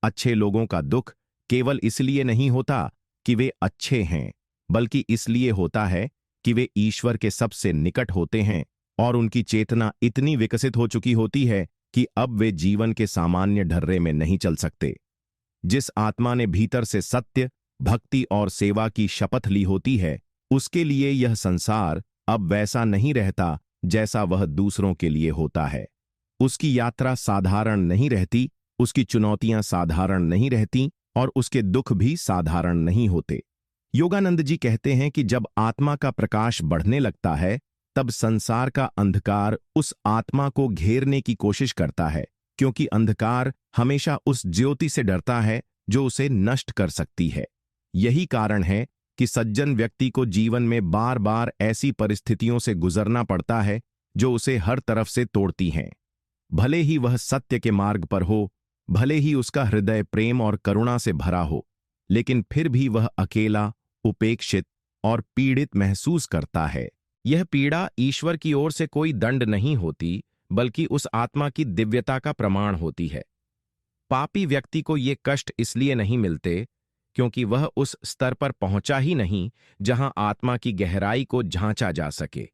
अच्छे लोगों का दुख केवल इसलिए नहीं होता कि वे अच्छे हैं, बल्कि इसलिए होता है कि वे ईश्वर के सबसे निकट होते हैं और उनकी चेतना इतनी विकसित हो चुकी होती है कि अब वे जीवन के सामान्य ढर्रे में नहीं चल सकते। जिस आत्मा ने भीतर से सत्य, भक्ति और सेवा की शपथ ली होती है, उसके लिए यह संसार अब वैसा नहीं रहता जैसा वह दूसरों के लिए होता है। उसकी यात्रा साधारण नहीं रहती, उसकी चुनौतियां साधारण नहीं रहती और उसके दुख भी साधारण नहीं होते। योगानंद जी कहते हैं कि जब आत्मा का प्रकाश बढ़ने लगता है, तब संसार का अंधकार उस आत्मा को घेरने की कोशिश करता है, क्योंकि अंधकार हमेशा उस ज्योति से डरता है जो उसे नष्ट कर सकती है। यही कारण है कि सज्जन व्यक्ति को जीवन में बार बार ऐसी परिस्थितियों से गुजरना पड़ता है जो उसे हर तरफ से तोड़ती हैं। भले ही वह सत्य के मार्ग पर हो, भले ही उसका हृदय प्रेम और करुणा से भरा हो, लेकिन फिर भी वह अकेला, उपेक्षित और पीड़ित महसूस करता है। यह पीड़ा ईश्वर की ओर से कोई दंड नहीं होती, बल्कि उस आत्मा की दिव्यता का प्रमाण होती है। पापी व्यक्ति को ये कष्ट इसलिए नहीं मिलते क्योंकि वह उस स्तर पर पहुंचा ही नहीं जहां आत्मा की गहराई को झांचा जा सके।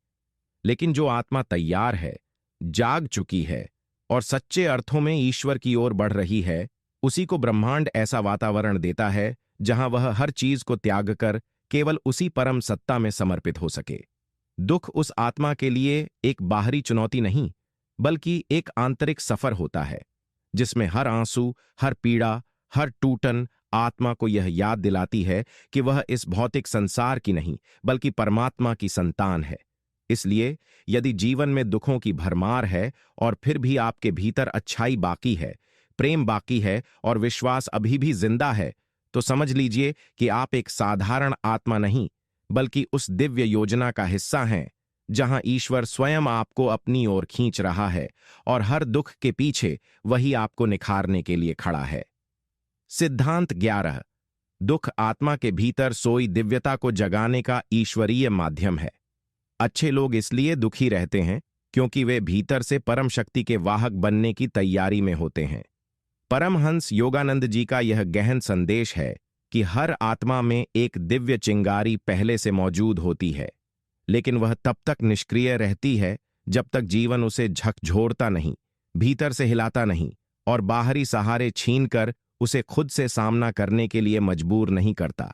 लेकिन जो आत्मा तैयार है, जाग चुकी है और सच्चे अर्थों में ईश्वर की ओर बढ़ रही है, उसी को ब्रह्मांड ऐसा वातावरण देता है जहां वह हर चीज को त्याग कर केवल उसी परम सत्ता में समर्पित हो सके। दुख उस आत्मा के लिए एक बाहरी चुनौती नहीं, बल्कि एक आंतरिक सफर होता है, जिसमें हर आंसू, हर पीड़ा, हर टूटन आत्मा को यह याद दिलाती है कि वह इस भौतिक संसार की नहीं, बल्कि परमात्मा की संतान है। इसलिए यदि जीवन में दुखों की भरमार है और फिर भी आपके भीतर अच्छाई बाकी है, प्रेम बाकी है और विश्वास अभी भी जिंदा है, तो समझ लीजिए कि आप एक साधारण आत्मा नहीं, बल्कि उस दिव्य योजना का हिस्सा हैं जहां ईश्वर स्वयं आपको अपनी ओर खींच रहा है और हर दुख के पीछे वही आपको निखारने के लिए खड़ा है। सिद्धांत 11। दुख आत्मा के भीतर सोई दिव्यता को जगाने का ईश्वरीय माध्यम है। अच्छे लोग इसलिए दुखी रहते हैं क्योंकि वे भीतर से परम शक्ति के वाहक बनने की तैयारी में होते हैं। परमहंस योगानंद जी का यह गहन संदेश है कि हर आत्मा में एक दिव्य चिंगारी पहले से मौजूद होती है, लेकिन वह तब तक निष्क्रिय रहती है जब तक जीवन उसे झकझोरता नहीं, भीतर से हिलाता नहीं और बाहरी सहारे छीनकर उसे खुद से सामना करने के लिए मजबूर नहीं करता।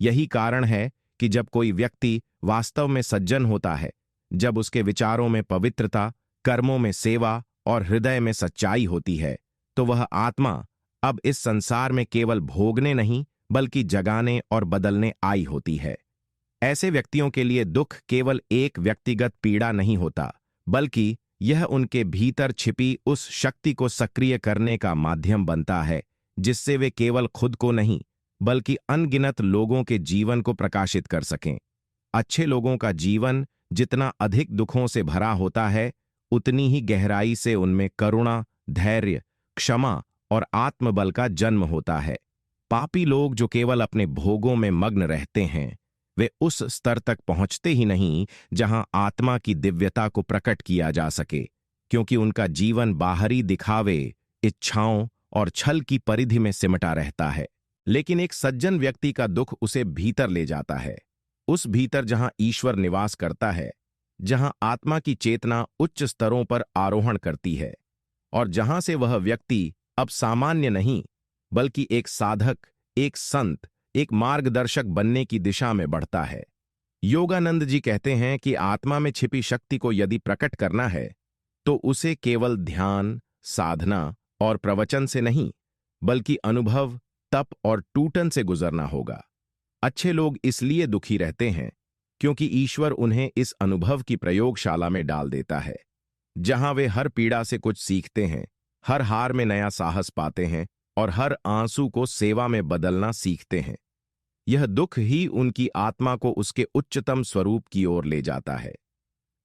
यही कारण है कि जब कोई व्यक्ति वास्तव में सज्जन होता है, जब उसके विचारों में पवित्रता, कर्मों में सेवा और हृदय में सच्चाई होती है, तो वह आत्मा अब इस संसार में केवल भोगने नहीं, बल्कि जगाने और बदलने आई होती है। ऐसे व्यक्तियों के लिए दुख केवल एक व्यक्तिगत पीड़ा नहीं होता, बल्कि यह उनके भीतर छिपी उस शक्ति को सक्रिय करने का माध्यम बनता है जिससे वे केवल खुद को नहीं, बल्कि अनगिनत लोगों के जीवन को प्रकाशित कर सकें। अच्छे लोगों का जीवन जितना अधिक दुखों से भरा होता है, उतनी ही गहराई से उनमें करुणा, धैर्य, क्षमा और आत्मबल का जन्म होता है। पापी लोग जो केवल अपने भोगों में मग्न रहते हैं, वे उस स्तर तक पहुंचते ही नहीं जहां आत्मा की दिव्यता को प्रकट किया जा सके, क्योंकि उनका जीवन बाहरी दिखावे, इच्छाओं और छल की परिधि में सिमटा रहता है। लेकिन एक सज्जन व्यक्ति का दुख उसे भीतर ले जाता है, उस भीतर जहां ईश्वर निवास करता है, जहां आत्मा की चेतना उच्च स्तरों पर आरोहण करती है और जहां से वह व्यक्ति अब सामान्य नहीं बल्कि एक साधक, एक संत, एक मार्गदर्शक बनने की दिशा में बढ़ता है। योगानंद जी कहते हैं कि आत्मा में छिपी शक्ति को यदि प्रकट करना है तो उसे केवल ध्यान, साधना और प्रवचन से नहीं बल्कि अनुभव, तप और टूटन से गुजरना होगा। अच्छे लोग इसलिए दुखी रहते हैं क्योंकि ईश्वर उन्हें इस अनुभव की प्रयोगशाला में डाल देता है, जहां वे हर पीड़ा से कुछ सीखते हैं, हर हार में नया साहस पाते हैं और हर आंसू को सेवा में बदलना सीखते हैं। यह दुख ही उनकी आत्मा को उसके उच्चतम स्वरूप की ओर ले जाता है।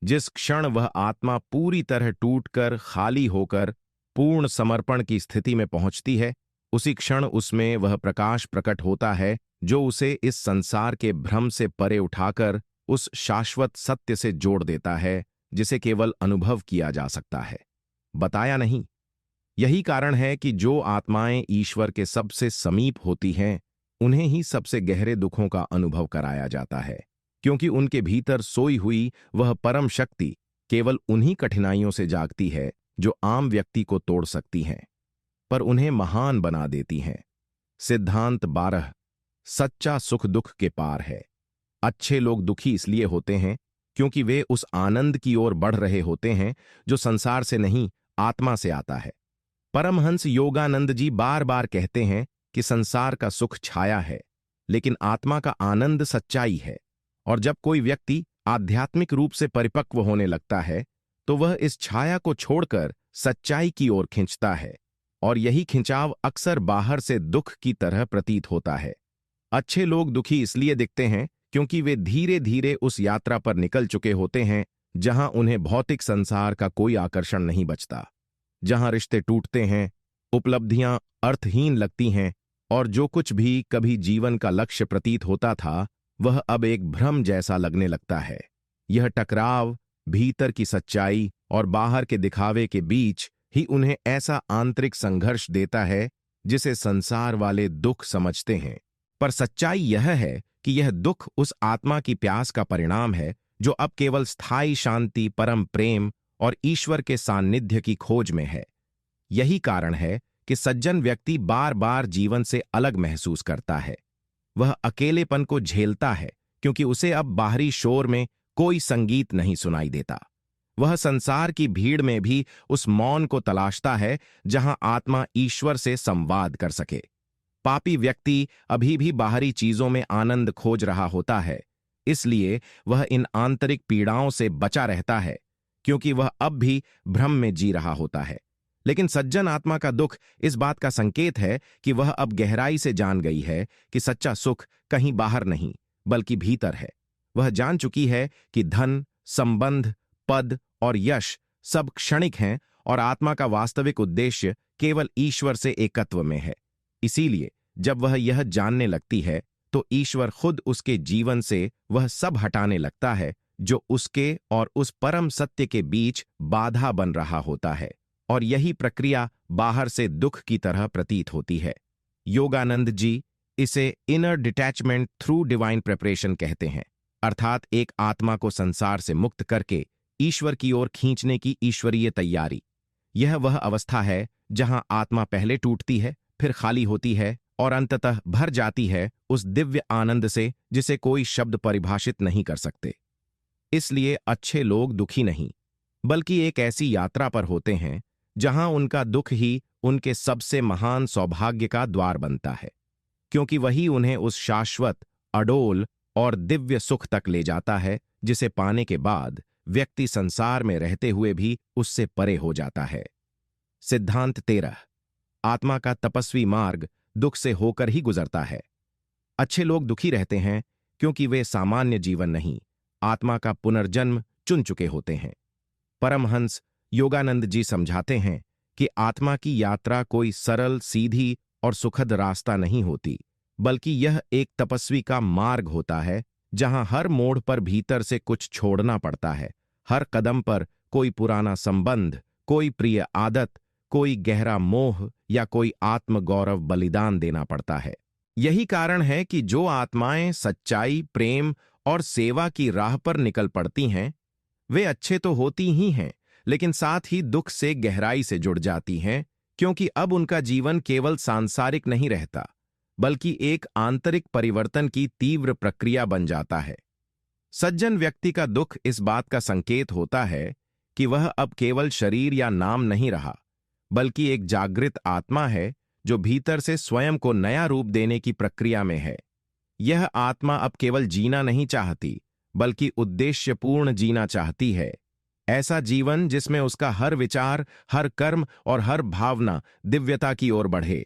जिस क्षण वह आत्मा पूरी तरह टूटकर, खाली होकर पूर्ण समर्पण की स्थिति में पहुंचती है, उसी क्षण उसमें वह प्रकाश प्रकट होता है जो उसे इस संसार के भ्रम से परे उठाकर उस शाश्वत सत्य से जोड़ देता है जिसे केवल अनुभव किया जा सकता है, बताया नहीं। यही कारण है कि जो आत्माएं ईश्वर के सबसे समीप होती हैं, उन्हें ही सबसे गहरे दुखों का अनुभव कराया जाता है, क्योंकि उनके भीतर सोई हुई वह परम शक्ति केवल उन्हीं कठिनाइयों से जागती है जो आम व्यक्ति को तोड़ सकती हैं, पर उन्हें महान बना देती हैं। सिद्धांत 12। सच्चा सुख दुख के पार है। अच्छे लोग दुखी इसलिए होते हैं क्योंकि वे उस आनंद की ओर बढ़ रहे होते हैं जो संसार से नहीं, आत्मा से आता है। परमहंस योगानंद जी बार बार कहते हैं कि संसार का सुख छाया है, लेकिन आत्मा का आनंद सच्चाई है। और जब कोई व्यक्ति आध्यात्मिक रूप से परिपक्व होने लगता है तो वह इस छाया को छोड़कर सच्चाई की ओर खिंचता है, और यही खिंचाव अक्सर बाहर से दुख की तरह प्रतीत होता है। अच्छे लोग दुखी इसलिए दिखते हैं क्योंकि वे धीरे धीरे उस यात्रा पर निकल चुके होते हैं जहां उन्हें भौतिक संसार का कोई आकर्षण नहीं बचता, जहां रिश्ते टूटते हैं, उपलब्धियां अर्थहीन लगती हैं और जो कुछ भी कभी जीवन का लक्ष्य प्रतीत होता था वह अब एक भ्रम जैसा लगने लगता है। यह टकराव भीतर की सच्चाई और बाहर के दिखावे के बीच ही उन्हें ऐसा आंतरिक संघर्ष देता है जिसे संसार वाले दुख समझते हैं। पर सच्चाई यह है कि यह दुख उस आत्मा की प्यास का परिणाम है जो अब केवल स्थायी शांति, परम प्रेम और ईश्वर के सान्निध्य की खोज में है। यही कारण है कि सज्जन व्यक्ति बार बार जीवन से अलग महसूस करता है। वह अकेलेपन को झेलता है क्योंकि उसे अब बाहरी शोर में कोई संगीत नहीं सुनाई देता। वह संसार की भीड़ में भी उस मौन को तलाशता है जहां आत्मा ईश्वर से संवाद कर सके। पापी व्यक्ति अभी भी बाहरी चीजों में आनंद खोज रहा होता है, इसलिए वह इन आंतरिक पीड़ाओं से बचा रहता है क्योंकि वह अब भी भ्रम में जी रहा होता है। लेकिन सज्जन आत्मा का दुख इस बात का संकेत है कि वह अब गहराई से जान गई है कि सच्चा सुख कहीं बाहर नहीं बल्कि भीतर है। वह जान चुकी है कि धन, संबंध, पद और यश सब क्षणिक हैं और आत्मा का वास्तविक उद्देश्य केवल ईश्वर से एकत्व में है। इसीलिए जब वह यह जानने लगती है तो ईश्वर खुद उसके जीवन से वह सब हटाने लगता है जो उसके और उस परम सत्य के बीच बाधा बन रहा होता है, और यही प्रक्रिया बाहर से दुख की तरह प्रतीत होती है। योगानंद जी इसे inner detachment through divine preparation कहते हैं, अर्थात एक आत्मा को संसार से मुक्त करके ईश्वर की ओर खींचने की ईश्वरीय तैयारी। यह वह अवस्था है जहां आत्मा पहले टूटती है, फिर खाली होती है और अंततः भर जाती है उस दिव्य आनंद से जिसे कोई शब्द परिभाषित नहीं कर सकते। इसलिए अच्छे लोग दुखी नहीं बल्कि एक ऐसी यात्रा पर होते हैं जहां उनका दुख ही उनके सबसे महान सौभाग्य का द्वार बनता है, क्योंकि वही उन्हें उस शाश्वत, अडोल और दिव्य सुख तक ले जाता है जिसे पाने के बाद व्यक्ति संसार में रहते हुए भी उससे परे हो जाता है। सिद्धांत 13। आत्मा का तपस्वी मार्ग दुख से होकर ही गुजरता है। अच्छे लोग दुखी रहते हैं क्योंकि वे सामान्य जीवन नहीं, आत्मा का पुनर्जन्म चुन चुके होते हैं। परमहंस योगानंद जी समझाते हैं कि आत्मा की यात्रा कोई सरल, सीधी और सुखद रास्ता नहीं होती, बल्कि यह एक तपस्वी का मार्ग होता है जहां हर मोड़ पर भीतर से कुछ छोड़ना पड़ता है, हर कदम पर कोई पुराना संबंध, कोई प्रिय आदत, कोई गहरा मोह या कोई आत्मगौरव बलिदान देना पड़ता है। यही कारण है कि जो आत्माएं सच्चाई, प्रेम और सेवा की राह पर निकल पड़ती हैं, वे अच्छे तो होती ही हैं, लेकिन साथ ही दुख से गहराई से जुड़ जाती हैं, क्योंकि अब उनका जीवन केवल सांसारिक नहीं रहता, बल्कि एक आंतरिक परिवर्तन की तीव्र प्रक्रिया बन जाता है। सज्जन व्यक्ति का दुख इस बात का संकेत होता है कि वह अब केवल शरीर या नाम नहीं रहा, बल्कि एक जागृत आत्मा है जो भीतर से स्वयं को नया रूप देने की प्रक्रिया में है। यह आत्मा अब केवल जीना नहीं चाहती, बल्कि उद्देश्यपूर्ण जीना चाहती है। ऐसा जीवन जिसमें उसका हर विचार, हर कर्म और हर भावना दिव्यता की ओर बढ़े।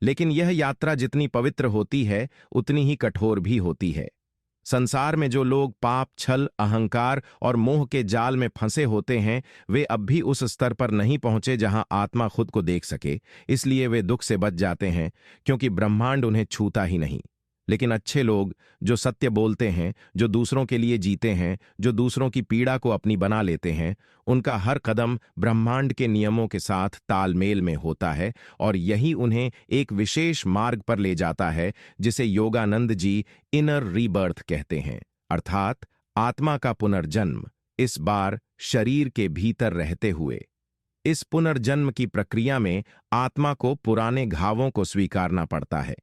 लेकिन यह यात्रा जितनी पवित्र होती है, उतनी ही कठोर भी होती है। संसार में जो लोग पाप, छल, अहंकार और मोह के जाल में फंसे होते हैं, वे अब भी उस स्तर पर नहीं पहुंचे जहां आत्मा खुद को देख सके। इसलिए वे दुख से बच जाते हैं, क्योंकि ब्रह्मांड उन्हें छूता ही नहीं। लेकिन अच्छे लोग, जो सत्य बोलते हैं, जो दूसरों के लिए जीते हैं, जो दूसरों की पीड़ा को अपनी बना लेते हैं, उनका हर कदम ब्रह्मांड के नियमों के साथ तालमेल में होता है, और यही उन्हें एक विशेष मार्ग पर ले जाता है जिसे योगानंद जी इनर रीबर्थ कहते हैं, अर्थात आत्मा का पुनर्जन्म, इस बार शरीर के भीतर रहते हुए। इस पुनर्जन्म की प्रक्रिया में आत्मा को पुराने घावों को स्वीकारना पड़ता है,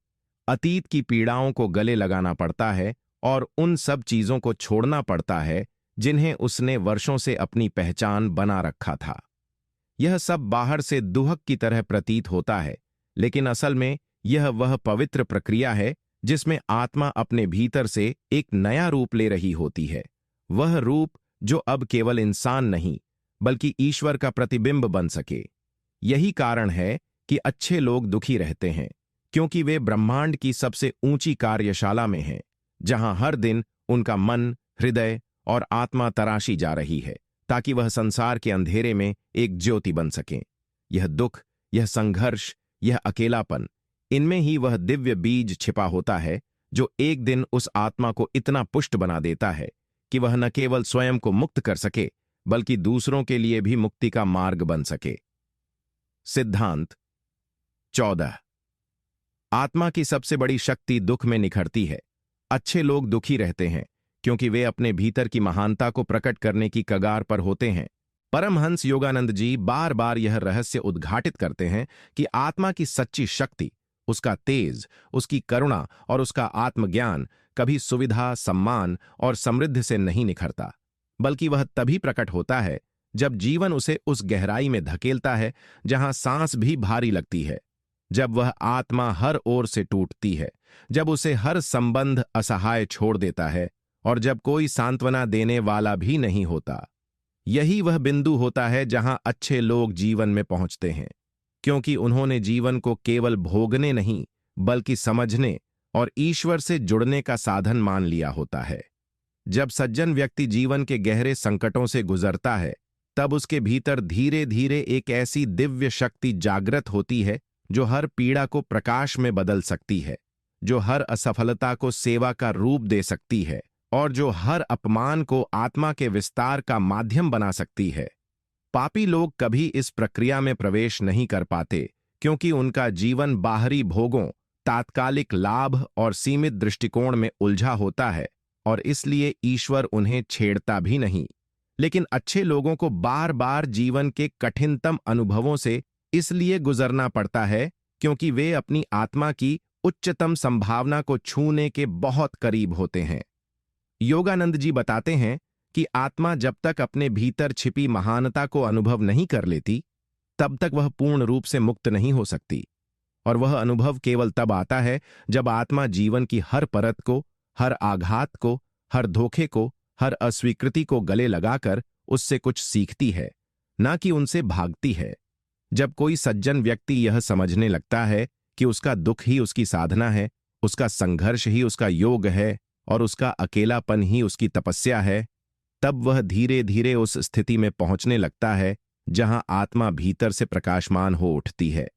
अतीत की पीड़ाओं को गले लगाना पड़ता है और उन सब चीजों को छोड़ना पड़ता है जिन्हें उसने वर्षों से अपनी पहचान बना रखा था। यह सब बाहर से दुहक की तरह प्रतीत होता है, लेकिन असल में यह वह पवित्र प्रक्रिया है जिसमें आत्मा अपने भीतर से एक नया रूप ले रही होती है। वह रूप जो अब केवल इंसान नहीं, बल्कि ईश्वर का प्रतिबिंब बन सके। यही कारण है कि अच्छे लोग दुखी रहते हैं, क्योंकि वे ब्रह्मांड की सबसे ऊंची कार्यशाला में हैं, जहां हर दिन उनका मन, हृदय और आत्मा तराशी जा रही है, ताकि वह संसार के अंधेरे में एक ज्योति बन सकें। यह दुख, यह संघर्ष, यह अकेलापन, इनमें ही वह दिव्य बीज छिपा होता है जो एक दिन उस आत्मा को इतना पुष्ट बना देता है कि वह न केवल स्वयं को मुक्त कर सके, बल्कि दूसरों के लिए भी मुक्ति का मार्ग बन सके। सिद्धांत 14। आत्मा की सबसे बड़ी शक्ति दुख में निखरती है। अच्छे लोग दुखी रहते हैं क्योंकि वे अपने भीतर की महानता को प्रकट करने की कगार पर होते हैं। परमहंस योगानंद जी बार बार यह रहस्य उद्घाटित करते हैं कि आत्मा की सच्ची शक्ति, उसका तेज, उसकी करुणा और उसका आत्मज्ञान कभी सुविधा, सम्मान और समृद्धि से नहीं निखरता, बल्कि वह तभी प्रकट होता है जब जीवन उसे उस गहराई में धकेलता है जहां सांस भी भारी लगती है, जब वह आत्मा हर ओर से टूटती है, जब उसे हर संबंध असहाय छोड़ देता है और जब कोई सांत्वना देने वाला भी नहीं होता। यही वह बिंदु होता है जहां अच्छे लोग जीवन में पहुंचते हैं, क्योंकि उन्होंने जीवन को केवल भोगने नहीं, बल्कि समझने और ईश्वर से जुड़ने का साधन मान लिया होता है। जब सज्जन व्यक्ति जीवन के गहरे संकटों से गुजरता है, तब उसके भीतर धीरे धीरे एक ऐसी दिव्य शक्ति जागृत होती है जो हर पीड़ा को प्रकाश में बदल सकती है, जो हर असफलता को सेवा का रूप दे सकती है और जो हर अपमान को आत्मा के विस्तार का माध्यम बना सकती है। पापी लोग कभी इस प्रक्रिया में प्रवेश नहीं कर पाते, क्योंकि उनका जीवन बाहरी भोगों, तात्कालिक लाभ और सीमित दृष्टिकोण में उलझा होता है, और इसलिए ईश्वर उन्हें छेड़ता भी नहीं। लेकिन अच्छे लोगों को बार बार जीवन के कठिनतम अनुभवों से इसलिए गुजरना पड़ता है क्योंकि वे अपनी आत्मा की उच्चतम संभावना को छूने के बहुत करीब होते हैं। योगानंद जी बताते हैं कि आत्मा जब तक अपने भीतर छिपी महानता को अनुभव नहीं कर लेती, तब तक वह पूर्ण रूप से मुक्त नहीं हो सकती, और वह अनुभव केवल तब आता है जब आत्मा जीवन की हर परत को, हर आघात को, हर धोखे को, हर अस्वीकृति को गले लगाकर उससे कुछ सीखती है, ना कि उनसे भागती है। जब कोई सज्जन व्यक्ति यह समझने लगता है कि उसका दुख ही उसकी साधना है, उसका संघर्ष ही उसका योग है और उसका अकेलापन ही उसकी तपस्या है, तब वह धीरे धीरे उस स्थिति में पहुंचने लगता है जहां आत्मा भीतर से प्रकाशमान हो उठती है।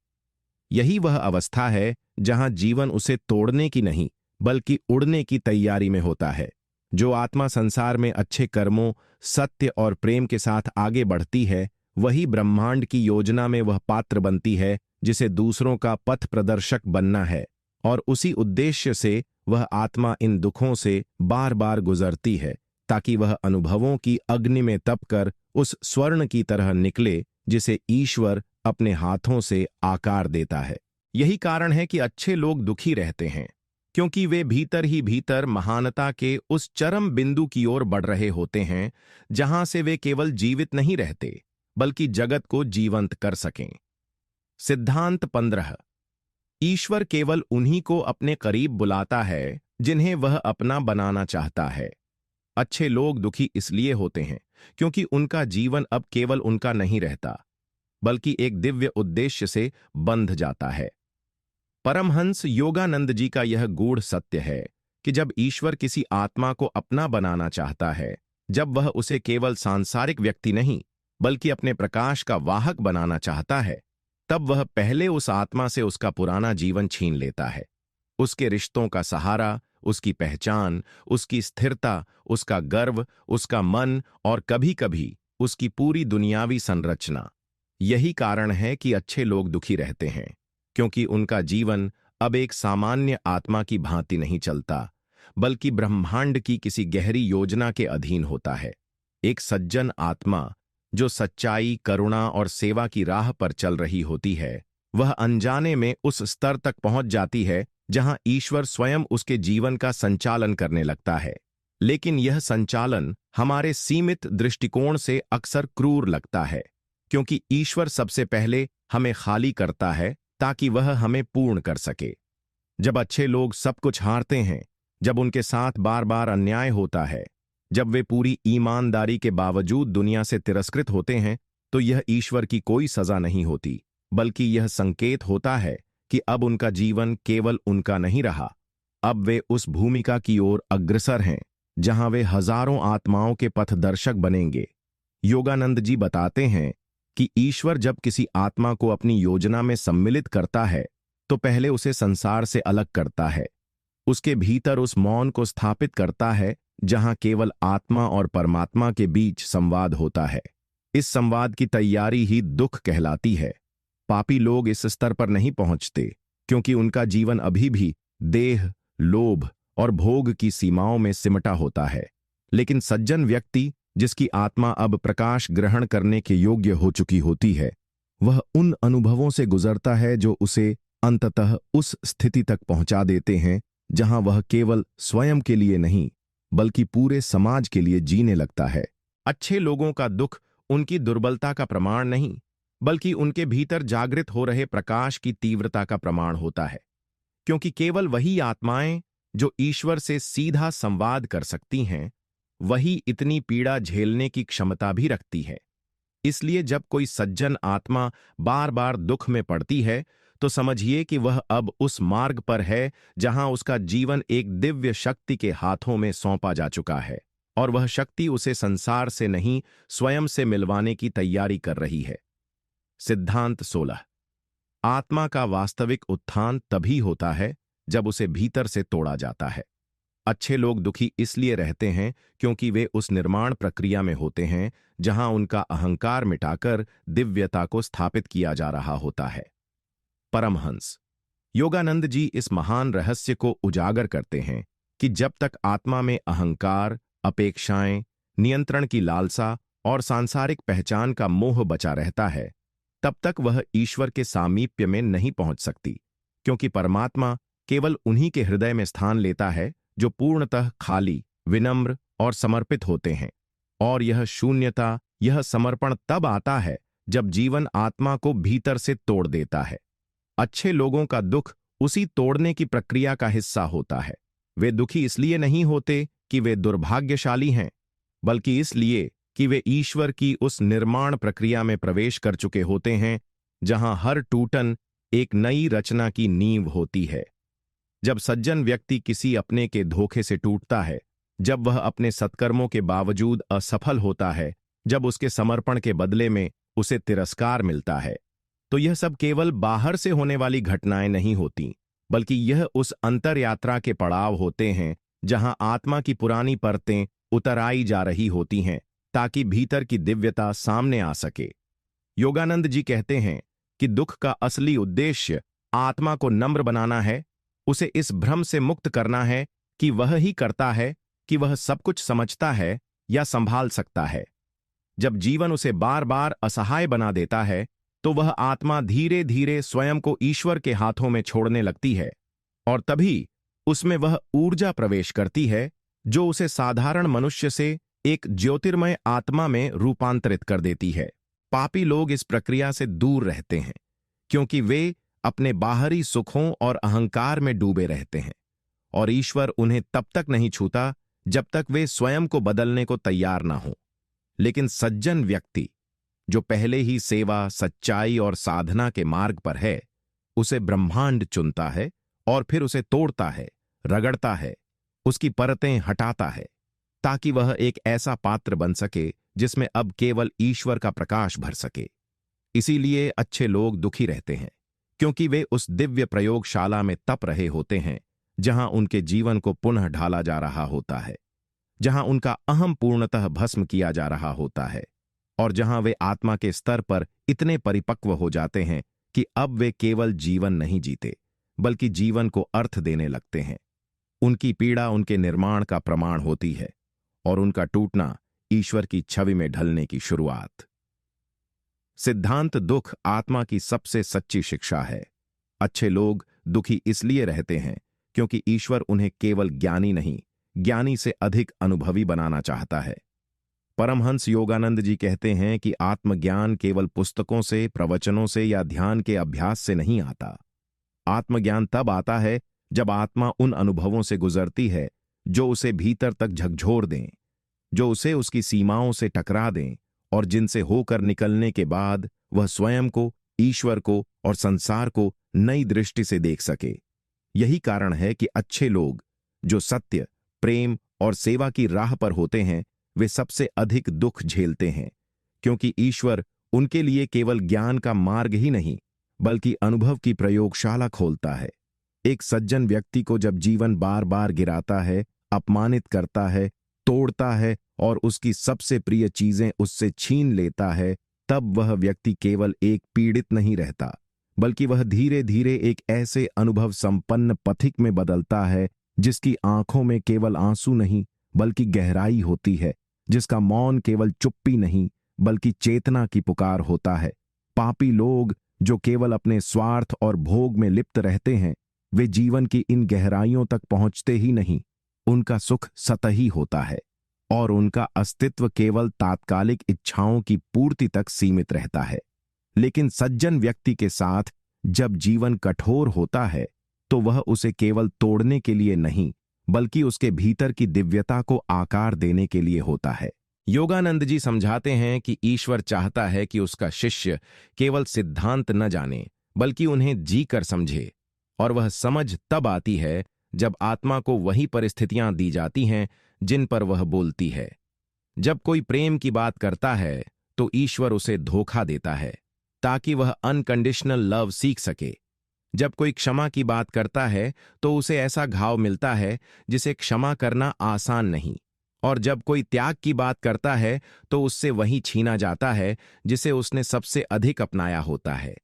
यही वह अवस्था है जहां जीवन उसे तोड़ने की नहीं, बल्कि उड़ने की तैयारी में होता है। जो आत्मा संसार में अच्छे कर्मों, सत्य और प्रेम के साथ आगे बढ़ती है, वही ब्रह्मांड की योजना में वह पात्र बनती है जिसे दूसरों का पथ प्रदर्शक बनना है, और उसी उद्देश्य से वह आत्मा इन दुखों से बार बार गुजरती है, ताकि वह अनुभवों की अग्नि में तपकर उस स्वर्ण की तरह निकले जिसे ईश्वर अपने हाथों से आकार देता है। यही कारण है कि अच्छे लोग दुखी रहते हैं, क्योंकि वे भीतर ही भीतर महानता के उस चरम बिंदु की ओर बढ़ रहे होते हैं जहां से वे केवल जीवित नहीं रहते बल्कि जगत को जीवंत कर सकें। सिद्धांत 15। ईश्वर केवल उन्हीं को अपने करीब बुलाता है जिन्हें वह अपना बनाना चाहता है। अच्छे लोग दुखी इसलिए होते हैं क्योंकि उनका जीवन अब केवल उनका नहीं रहता, बल्कि एक दिव्य उद्देश्य से बंध जाता है। परमहंस योगानंद जी का यह गूढ़ सत्य है कि जब ईश्वर किसी आत्मा को अपना बनाना चाहता है, जब वह उसे केवल सांसारिक व्यक्ति नहीं बल्कि अपने प्रकाश का वाहक बनाना चाहता है, तब वह पहले उस आत्मा से उसका पुराना जीवन छीन लेता है। उसके रिश्तों का सहारा, उसकी पहचान, उसकी स्थिरता, उसका गर्व, उसका मन और कभी-कभी उसकी पूरी दुनियावी संरचना। यही कारण है कि अच्छे लोग दुखी रहते हैं, क्योंकि उनका जीवन अब एक सामान्य आत्मा की भांति नहीं चलता, बल्कि ब्रह्मांड की किसी गहरी योजना के अधीन होता है। एक सज्जन आत्मा जो सच्चाई, करुणा और सेवा की राह पर चल रही होती है, वह अनजाने में उस स्तर तक पहुंच जाती है जहां ईश्वर स्वयं उसके जीवन का संचालन करने लगता है। लेकिन यह संचालन हमारे सीमित दृष्टिकोण से अक्सर क्रूर लगता है, क्योंकि ईश्वर सबसे पहले हमें खाली करता है ताकि वह हमें पूर्ण कर सके। जब अच्छे लोग सब कुछ हारते हैं, जब उनके साथ बार बार अन्याय होता है, जब वे पूरी ईमानदारी के बावजूद दुनिया से तिरस्कृत होते हैं, तो यह ईश्वर की कोई सजा नहीं होती, बल्कि यह संकेत होता है कि अब उनका जीवन केवल उनका नहीं रहा। अब वे उस भूमिका की ओर अग्रसर हैं जहां वे हजारों आत्माओं के पथदर्शक बनेंगे। योगानंद जी बताते हैं कि ईश्वर जब किसी आत्मा को अपनी योजना में सम्मिलित करता है, तो पहले उसे संसार से अलग करता है। उसके भीतर उस मौन को स्थापित करता है जहां केवल आत्मा और परमात्मा के बीच संवाद होता है। इस संवाद की तैयारी ही दुख कहलाती है। पापी लोग इस स्तर पर नहीं पहुंचते क्योंकि उनका जीवन अभी भी देह, लोभ और भोग की सीमाओं में सिमटा होता है। लेकिन सज्जन व्यक्ति, जिसकी आत्मा अब प्रकाश ग्रहण करने के योग्य हो चुकी होती है, वह उन अनुभवों से गुजरता है जो उसे अंततः उस स्थिति तक पहुंचा देते हैं जहां वह केवल स्वयं के लिए नहीं बल्कि पूरे समाज के लिए जीने लगता है। अच्छे लोगों का दुख उनकी दुर्बलता का प्रमाण नहीं, बल्कि उनके भीतर जागृत हो रहे प्रकाश की तीव्रता का प्रमाण होता है, क्योंकि केवल वही आत्माएं जो ईश्वर से सीधा संवाद कर सकती हैं, वही इतनी पीड़ा झेलने की क्षमता भी रखती है। इसलिए जब कोई सज्जन आत्मा बार बार दुख में पड़ती है, तो समझिए कि वह अब उस मार्ग पर है जहां उसका जीवन एक दिव्य शक्ति के हाथों में सौंपा जा चुका है, और वह शक्ति उसे संसार से नहीं, स्वयं से मिलवाने की तैयारी कर रही है। सिद्धांत 16। आत्मा का वास्तविक उत्थान तभी होता है जब उसे भीतर से तोड़ा जाता है। अच्छे लोग दुखी इसलिए रहते हैं क्योंकि वे उस निर्माण प्रक्रिया में होते हैं जहां उनका अहंकार मिटाकर दिव्यता को स्थापित किया जा रहा होता है। परमहंस योगानंद जी इस महान रहस्य को उजागर करते हैं कि जब तक आत्मा में अहंकार, अपेक्षाएं, नियंत्रण की लालसा और सांसारिक पहचान का मोह बचा रहता है, तब तक वह ईश्वर के सामीप्य में नहीं पहुंच सकती, क्योंकि परमात्मा केवल उन्हीं के हृदय में स्थान लेता है जो पूर्णतः खाली, विनम्र और समर्पित होते हैं। और यह शून्यता, यह समर्पण तब आता है जब जीवन आत्मा को भीतर से तोड़ देता है। अच्छे लोगों का दुख उसी तोड़ने की प्रक्रिया का हिस्सा होता है। वे दुखी इसलिए नहीं होते कि वे दुर्भाग्यशाली हैं, बल्कि इसलिए कि वे ईश्वर की उस निर्माण प्रक्रिया में प्रवेश कर चुके होते हैं जहां हर टूटन एक नई रचना की नींव होती है। जब सज्जन व्यक्ति किसी अपने के धोखे से टूटता है, जब वह अपने सत्कर्मों के बावजूद असफल होता है, जब उसके समर्पण के बदले में उसे तिरस्कार मिलता है, तो यह सब केवल बाहर से होने वाली घटनाएं नहीं होती, बल्कि यह उस अंतर यात्रा के पड़ाव होते हैं जहां आत्मा की पुरानी परतें उतर आई जा रही होती हैं ताकि भीतर की दिव्यता सामने आ सके। योगानंद जी कहते हैं कि दुख का असली उद्देश्य आत्मा को नम्र बनाना है, उसे इस भ्रम से मुक्त करना है कि वह ही करता है, कि वह सब कुछ समझता है या संभाल सकता है। जब जीवन उसे बार बार असहाय बना देता है तो वह आत्मा धीरे धीरे स्वयं को ईश्वर के हाथों में छोड़ने लगती है, और तभी उसमें वह ऊर्जा प्रवेश करती है जो उसे साधारण मनुष्य से एक ज्योतिर्मय आत्मा में रूपांतरित कर देती है। पापी लोग इस प्रक्रिया से दूर रहते हैं क्योंकि वे अपने बाहरी सुखों और अहंकार में डूबे रहते हैं, और ईश्वर उन्हें तब तक नहीं छूता जब तक वे स्वयं को बदलने को तैयार ना हो। लेकिन सज्जन व्यक्ति जो पहले ही सेवा, सच्चाई और साधना के मार्ग पर है, उसे ब्रह्मांड चुनता है और फिर उसे तोड़ता है, रगड़ता है, उसकी परतें हटाता है, ताकि वह एक ऐसा पात्र बन सके जिसमें अब केवल ईश्वर का प्रकाश भर सके। इसीलिए अच्छे लोग दुखी रहते हैं, क्योंकि वे उस दिव्य प्रयोगशाला में तप रहे होते हैं जहां उनके जीवन को पुनः ढाला जा रहा होता है, जहां उनका अहम पूर्णतः भस्म किया जा रहा होता है, और जहां वे आत्मा के स्तर पर इतने परिपक्व हो जाते हैं कि अब वे केवल जीवन नहीं जीते बल्कि जीवन को अर्थ देने लगते हैं। उनकी पीड़ा उनके निर्माण का प्रमाण होती है और उनका टूटना ईश्वर की छवि में ढलने की शुरुआत। सिद्धांत दुख आत्मा की सबसे सच्ची शिक्षा है। अच्छे लोग दुखी इसलिए रहते हैं क्योंकि ईश्वर उन्हें केवल ज्ञानी नहीं, ज्ञानी से अधिक अनुभवी बनाना चाहता है। परमहंस योगानंद जी कहते हैं कि आत्मज्ञान केवल पुस्तकों से, प्रवचनों से या ध्यान के अभ्यास से नहीं आता। आत्मज्ञान तब आता है जब आत्मा उन अनुभवों से गुजरती है जो उसे भीतर तक झकझोर दें, जो उसे उसकी सीमाओं से टकरा दें और जिनसे होकर निकलने के बाद वह स्वयं को, ईश्वर को और संसार को नई दृष्टि से देख सके। यही कारण है कि अच्छे लोग जो सत्य, प्रेम और सेवा की राह पर होते हैं, वे सबसे अधिक दुख झेलते हैं, क्योंकि ईश्वर उनके लिए केवल ज्ञान का मार्ग ही नहीं बल्कि अनुभव की प्रयोगशाला खोलता है। एक सज्जन व्यक्ति को जब जीवन बार बार गिराता है, अपमानित करता है, तोड़ता है और उसकी सबसे प्रिय चीजें उससे छीन लेता है, तब वह व्यक्ति केवल एक पीड़ित नहीं रहता बल्कि वह धीरे धीरे एक ऐसे अनुभव संपन्न पथिक में बदलता है जिसकी आंखों में केवल आंसू नहीं बल्कि गहराई होती है, जिसका मौन केवल चुप्पी नहीं बल्कि चेतना की पुकार होता है। पापी लोग जो केवल अपने स्वार्थ और भोग में लिप्त रहते हैं, वे जीवन की इन गहराइयों तक पहुंचते ही नहीं। उनका सुख सतही होता है और उनका अस्तित्व केवल तात्कालिक इच्छाओं की पूर्ति तक सीमित रहता है। लेकिन सज्जन व्यक्ति के साथ जब जीवन कठोर होता है तो वह उसे केवल तोड़ने के लिए नहीं बल्कि उसके भीतर की दिव्यता को आकार देने के लिए होता है। योगानंद जी समझाते हैं कि ईश्वर चाहता है कि उसका शिष्य केवल सिद्धांत न जाने बल्कि उन्हें जी कर समझे, और वह समझ तब आती है जब आत्मा को वही परिस्थितियां दी जाती हैं जिन पर वह बोलती है। जब कोई प्रेम की बात करता है तो ईश्वर उसे धोखा देता है ताकि वह अनकंडीशनल लव सीख सके। जब कोई क्षमा की बात करता है तो उसे ऐसा घाव मिलता है जिसे क्षमा करना आसान नहीं, और जब कोई त्याग की बात करता है तो उससे वही छीना जाता है जिसे उसने सबसे अधिक अपनाया होता है।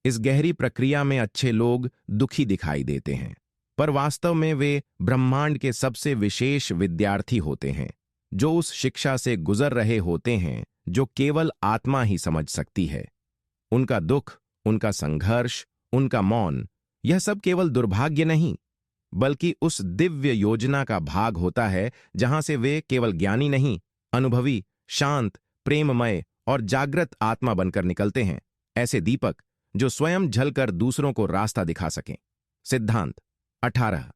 इस गहरी प्रक्रिया में अच्छे लोग दुखी दिखाई देते हैं, पर वास्तव में वे ब्रह्मांड के सबसे विशेष विद्यार्थी होते हैं, जो उस शिक्षा से गुजर रहे होते हैं जो केवल आत्मा ही समझ सकती है। उनका दुख, उनका संघर्ष, उनका मौन, यह सब केवल दुर्भाग्य नहीं बल्कि उस दिव्य योजना का भाग होता है जहां से वे केवल ज्ञानी नहीं, अनुभवी, शांत, प्रेममय और जागृत आत्मा बनकर निकलते हैं, ऐसे दीपक जो स्वयं जलकर दूसरों को रास्ता दिखा सकें। सिद्धांत 18।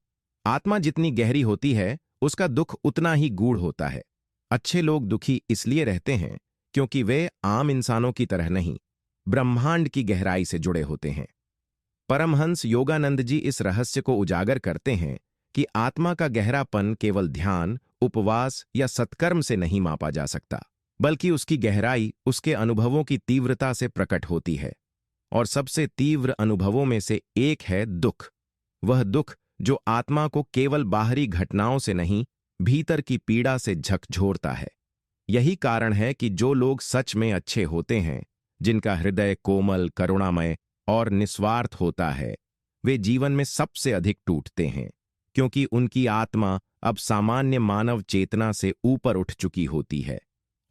आत्मा जितनी गहरी होती है उसका दुख उतना ही गूढ़ होता है। अच्छे लोग दुखी इसलिए रहते हैं क्योंकि वे आम इंसानों की तरह नहीं, ब्रह्मांड की गहराई से जुड़े होते हैं। परमहंस योगानंद जी इस रहस्य को उजागर करते हैं कि आत्मा का गहरापन केवल ध्यान, उपवास या सत्कर्म से नहीं मापा जा सकता, बल्कि उसकी गहराई उसके अनुभवों की तीव्रता से प्रकट होती है। और सबसे तीव्र अनुभवों में से एक है दुख। वह दुख जो आत्मा को केवल बाहरी घटनाओं से नहीं, भीतर की पीड़ा से झकझोरता है। यही कारण है कि जो लोग सच में अच्छे होते हैं, जिनका हृदय कोमल, करुणामय और निस्वार्थ होता है, वे जीवन में सबसे अधिक टूटते हैं, क्योंकि उनकी आत्मा अब सामान्य मानव चेतना से ऊपर उठ चुकी होती है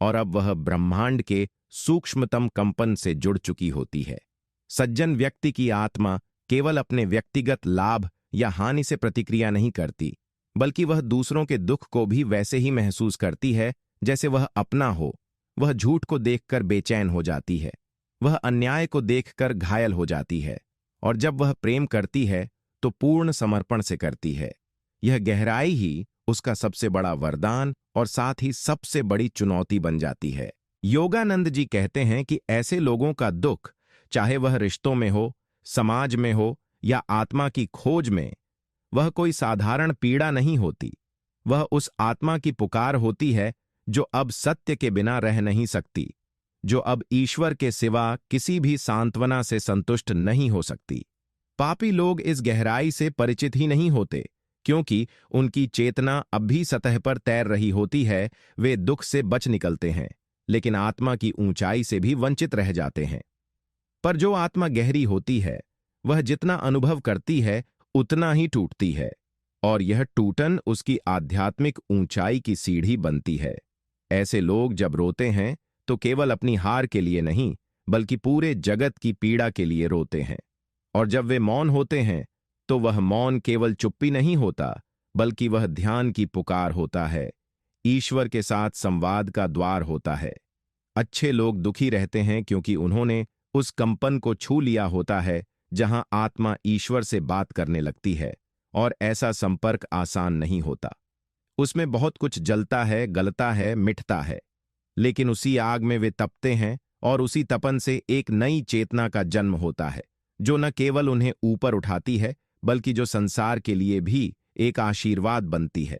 और अब वह ब्रह्मांड के सूक्ष्मतम कंपन से जुड़ चुकी होती है। सज्जन व्यक्ति की आत्मा केवल अपने व्यक्तिगत लाभ या हानि से प्रतिक्रिया नहीं करती, बल्कि वह दूसरों के दुख को भी वैसे ही महसूस करती है जैसे वह अपना हो। वह झूठ को देखकर बेचैन हो जाती है, वह अन्याय को देखकर घायल हो जाती है, और जब वह प्रेम करती है तो पूर्ण समर्पण से करती है। यह गहराई ही उसका सबसे बड़ा वरदान और साथ ही सबसे बड़ी चुनौती बन जाती है। योगानंद जी कहते हैं कि ऐसे लोगों का दुख, चाहे वह रिश्तों में हो, समाज में हो या आत्मा की खोज में, वह कोई साधारण पीड़ा नहीं होती। वह उस आत्मा की पुकार होती है जो अब सत्य के बिना रह नहीं सकती, जो अब ईश्वर के सिवा किसी भी सांत्वना से संतुष्ट नहीं हो सकती। पापी लोग इस गहराई से परिचित ही नहीं होते, क्योंकि उनकी चेतना अब भी सतह पर तैर रही होती है। वे दुख से बच निकलते हैं, लेकिन आत्मा की ऊंचाई से भी वंचित रह जाते हैं। पर जो आत्मा गहरी होती है, वह जितना अनुभव करती है उतना ही टूटती है, और यह टूटन उसकी आध्यात्मिक ऊंचाई की सीढ़ी बनती है। ऐसे लोग जब रोते हैं तो केवल अपनी हार के लिए नहीं, बल्कि पूरे जगत की पीड़ा के लिए रोते हैं। और जब वे मौन होते हैं तो वह मौन केवल चुप्पी नहीं होता, बल्कि वह ध्यान की पुकार होता है, ईश्वर के साथ संवाद का द्वार होता है। अच्छे लोग दुखी रहते हैं क्योंकि उन्होंने उस कंपन को छू लिया होता है जहां आत्मा ईश्वर से बात करने लगती है, और ऐसा संपर्क आसान नहीं होता। उसमें बहुत कुछ जलता है, गलता है, मिटता है, लेकिन उसी आग में वे तपते हैं और उसी तपन से एक नई चेतना का जन्म होता है, जो न केवल उन्हें ऊपर उठाती है, बल्कि जो संसार के लिए भी एक आशीर्वाद बनती है।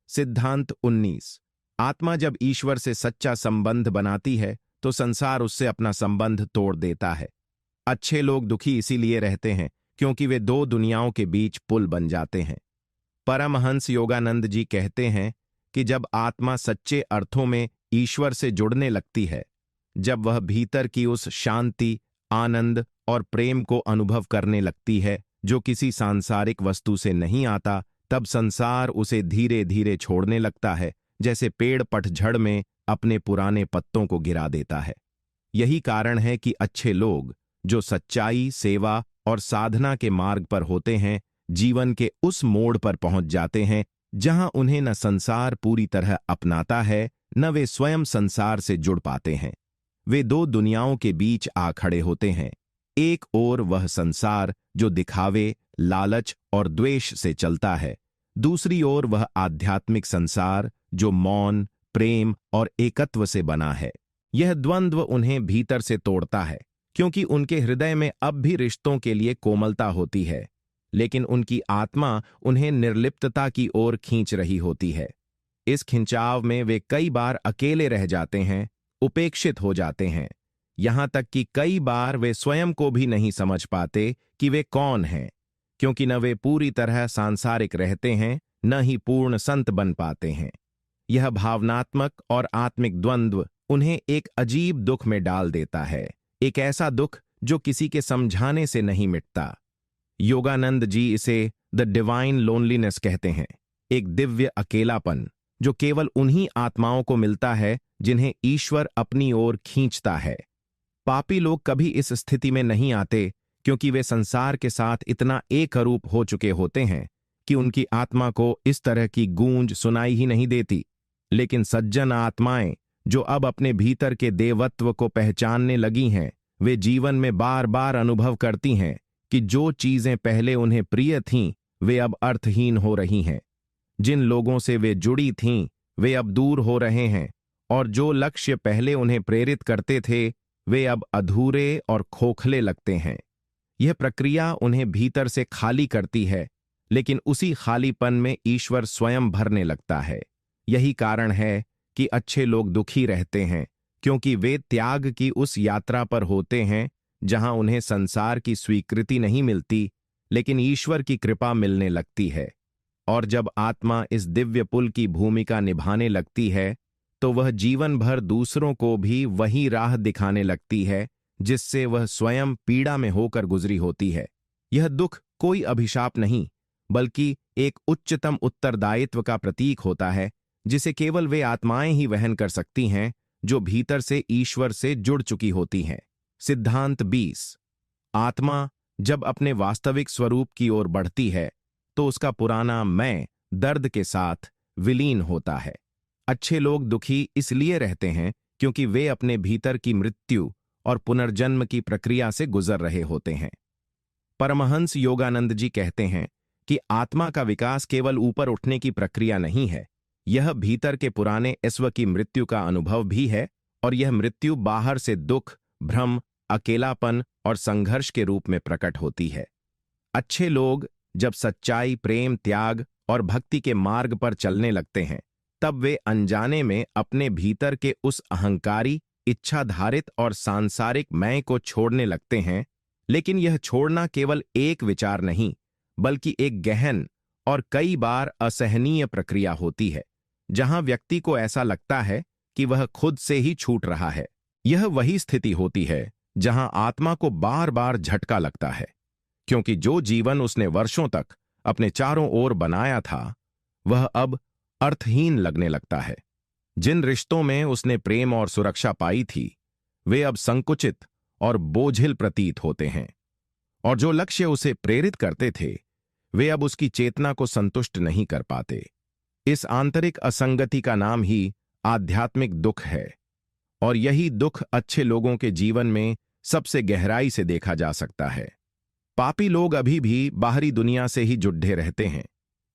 सिद्धांत 19। आत्मा जब ईश्वर से सच्चा संबंध बनाती है तो संसार उससे अपना संबंध तोड़ देता है। अच्छे लोग दुखी इसीलिए रहते हैं क्योंकि वे दो दुनियाओं के बीच पुल बन जाते हैं। परमहंस योगानंद जी कहते हैं कि जब आत्मा सच्चे अर्थों में ईश्वर से जुड़ने लगती है, जब वह भीतर की उस शांति, आनंद और प्रेम को अनुभव करने लगती है जो किसी सांसारिक वस्तु से नहीं आता, तब संसार उसे धीरे धीरे छोड़ने लगता है, जैसे पेड़ पतझड़ में अपने पुराने पत्तों को गिरा देता है। यही कारण है कि अच्छे लोग जो सच्चाई, सेवा और साधना के मार्ग पर होते हैं, जीवन के उस मोड़ पर पहुंच जाते हैं जहां उन्हें न संसार पूरी तरह अपनाता है, न वे स्वयं संसार से जुड़ पाते हैं। वे दो दुनियाओं के बीच आ खड़े होते हैं। एक ओर वह संसार जो दिखावे, लालच और द्वेष से चलता है, दूसरी ओर वह आध्यात्मिक संसार जो मौन, प्रेम और एकत्व से बना है। यह द्वंद्व उन्हें भीतर से तोड़ता है, क्योंकि उनके हृदय में अब भी रिश्तों के लिए कोमलता होती है, लेकिन उनकी आत्मा उन्हें निर्लिप्तता की ओर खींच रही होती है। इस खिंचाव में वे कई बार अकेले रह जाते हैं, उपेक्षित हो जाते हैं, यहां तक कि कई बार वे स्वयं को भी नहीं समझ पाते कि वे कौन हैं, क्योंकि न वे पूरी तरह सांसारिक रहते हैं, न ही पूर्ण संत बन पाते हैं। यह भावनात्मक और आत्मिक द्वंद्व उन्हें एक अजीब दुख में डाल देता है, एक ऐसा दुख जो किसी के समझाने से नहीं मिटता। योगानंद जी इसे द डिवाइन लोनलीनेस कहते हैं, एक दिव्य अकेलापन जो केवल उन्हीं आत्माओं को मिलता है जिन्हें ईश्वर अपनी ओर खींचता है। पापी लोग कभी इस स्थिति में नहीं आते, क्योंकि वे संसार के साथ इतना एकरूप हो चुके होते हैं कि उनकी आत्मा को इस तरह की गूंज सुनाई ही नहीं देती। लेकिन सज्जन आत्माएं जो अब अपने भीतर के देवत्व को पहचानने लगी हैं, वे जीवन में बार बार अनुभव करती हैं कि जो चीजें पहले उन्हें प्रिय थीं, वे अब अर्थहीन हो रही हैं। जिन लोगों से वे जुड़ी थीं, वे अब दूर हो रहे हैं, और जो लक्ष्य पहले उन्हें प्रेरित करते थे, वे अब अधूरे और खोखले लगते हैं। यह प्रक्रिया उन्हें भीतर से खाली करती है, लेकिन उसी खालीपन में ईश्वर स्वयं भरने लगता है। यही कारण है कि अच्छे लोग दुखी रहते हैं, क्योंकि वे त्याग की उस यात्रा पर होते हैं जहां उन्हें संसार की स्वीकृति नहीं मिलती, लेकिन ईश्वर की कृपा मिलने लगती है। और जब आत्मा इस दिव्य पुल की भूमिका निभाने लगती है तो वह जीवन भर दूसरों को भी वही राह दिखाने लगती है जिससे वह स्वयं पीड़ा में होकर गुजरी होती है। यह दुख कोई अभिशाप नहीं, बल्कि एक उच्चतम उत्तरदायित्व का प्रतीक होता है जिसे केवल वे आत्माएं ही वहन कर सकती हैं जो भीतर से ईश्वर से जुड़ चुकी होती हैं। सिद्धांत 20। आत्मा जब अपने वास्तविक स्वरूप की ओर बढ़ती है तो उसका पुराना मैं दर्द के साथ विलीन होता है। अच्छे लोग दुखी इसलिए रहते हैं क्योंकि वे अपने भीतर की मृत्यु और पुनर्जन्म की प्रक्रिया से गुजर रहे होते हैं। परमहंस योगानंद जी कहते हैं कि आत्मा का विकास केवल ऊपर उठने की प्रक्रिया नहीं है, यह भीतर के पुराने स्व की मृत्यु का अनुभव भी है, और यह मृत्यु बाहर से दुख, भ्रम, अकेलापन और संघर्ष के रूप में प्रकट होती है। अच्छे लोग जब सच्चाई, प्रेम, त्याग और भक्ति के मार्ग पर चलने लगते हैं तब वे अनजाने में अपने भीतर के उस अहंकारी, इच्छाधारित और सांसारिक मैं को छोड़ने लगते हैं। लेकिन यह छोड़ना केवल एक विचार नहीं, बल्कि एक गहन और कई बार असहनीय प्रक्रिया होती है, जहां व्यक्ति को ऐसा लगता है कि वह खुद से ही छूट रहा है। यह वही स्थिति होती है जहां आत्मा को बार बार झटका लगता है, क्योंकि जो जीवन उसने वर्षों तक अपने चारों ओर बनाया था वह अब अर्थहीन लगने लगता है। जिन रिश्तों में उसने प्रेम और सुरक्षा पाई थी वे अब संकुचित और बोझिल प्रतीत होते हैं, और जो लक्ष्य उसे प्रेरित करते थे वे अब उसकी चेतना को संतुष्ट नहीं कर पाते। इस आंतरिक असंगति का नाम ही आध्यात्मिक दुख है, और यही दुख अच्छे लोगों के जीवन में सबसे गहराई से देखा जा सकता है। पापी लोग अभी भी बाहरी दुनिया से ही जुड़े रहते हैं,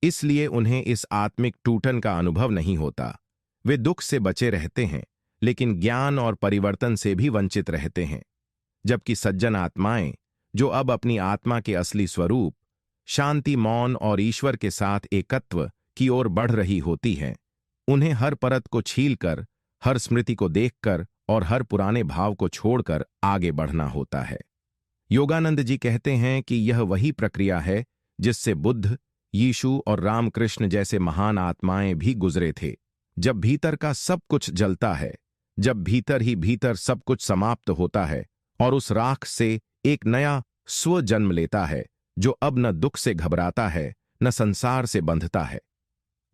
इसलिए उन्हें इस आत्मिक टूटन का अनुभव नहीं होता। वे दुख से बचे रहते हैं, लेकिन ज्ञान और परिवर्तन से भी वंचित रहते हैं। जबकि सज्जन आत्माएं, जो अब अपनी आत्मा के असली स्वरूप, शांति, मौन और ईश्वर के साथ एकत्व की ओर बढ़ रही होती हैं, उन्हें हर परत को छीलकर, हर स्मृति को देखकर और हर पुराने भाव को छोड़कर आगे बढ़ना होता है। योगानंद जी कहते हैं कि यह वही प्रक्रिया है जिससे बुद्ध, यीशु और रामकृष्ण जैसे महान आत्माएं भी गुजरे थे। जब भीतर का सब कुछ जलता है, जब भीतर ही भीतर सब कुछ समाप्त होता है और उस राख से एक नया स्व जन्म लेता है जो अब न दुख से घबराता है न संसार से बंधता है।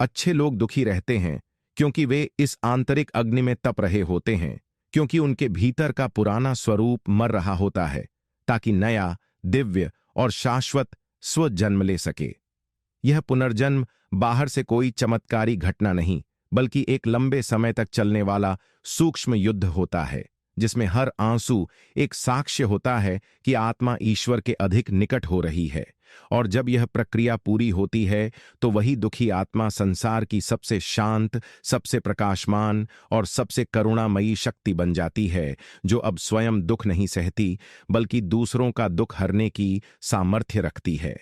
अच्छे लोग दुखी रहते हैं क्योंकि वे इस आंतरिक अग्नि में तप रहे होते हैं, क्योंकि उनके भीतर का पुराना स्वरूप मर रहा होता है ताकि नया, दिव्य और शाश्वत स्व जन्म ले सके। यह पुनर्जन्म बाहर से कोई चमत्कारी घटना नहीं, बल्कि एक लंबे समय तक चलने वाला सूक्ष्म युद्ध होता है, जिसमें हर आंसू एक साक्ष्य होता है कि आत्मा ईश्वर के अधिक निकट हो रही है। और जब यह प्रक्रिया पूरी होती है तो वही दुखी आत्मा संसार की सबसे शांत, सबसे प्रकाशमान और सबसे करुणामयी शक्ति बन जाती है, जो अब स्वयं दुख नहीं सहती बल्कि दूसरों का दुख हरने की सामर्थ्य रखती है।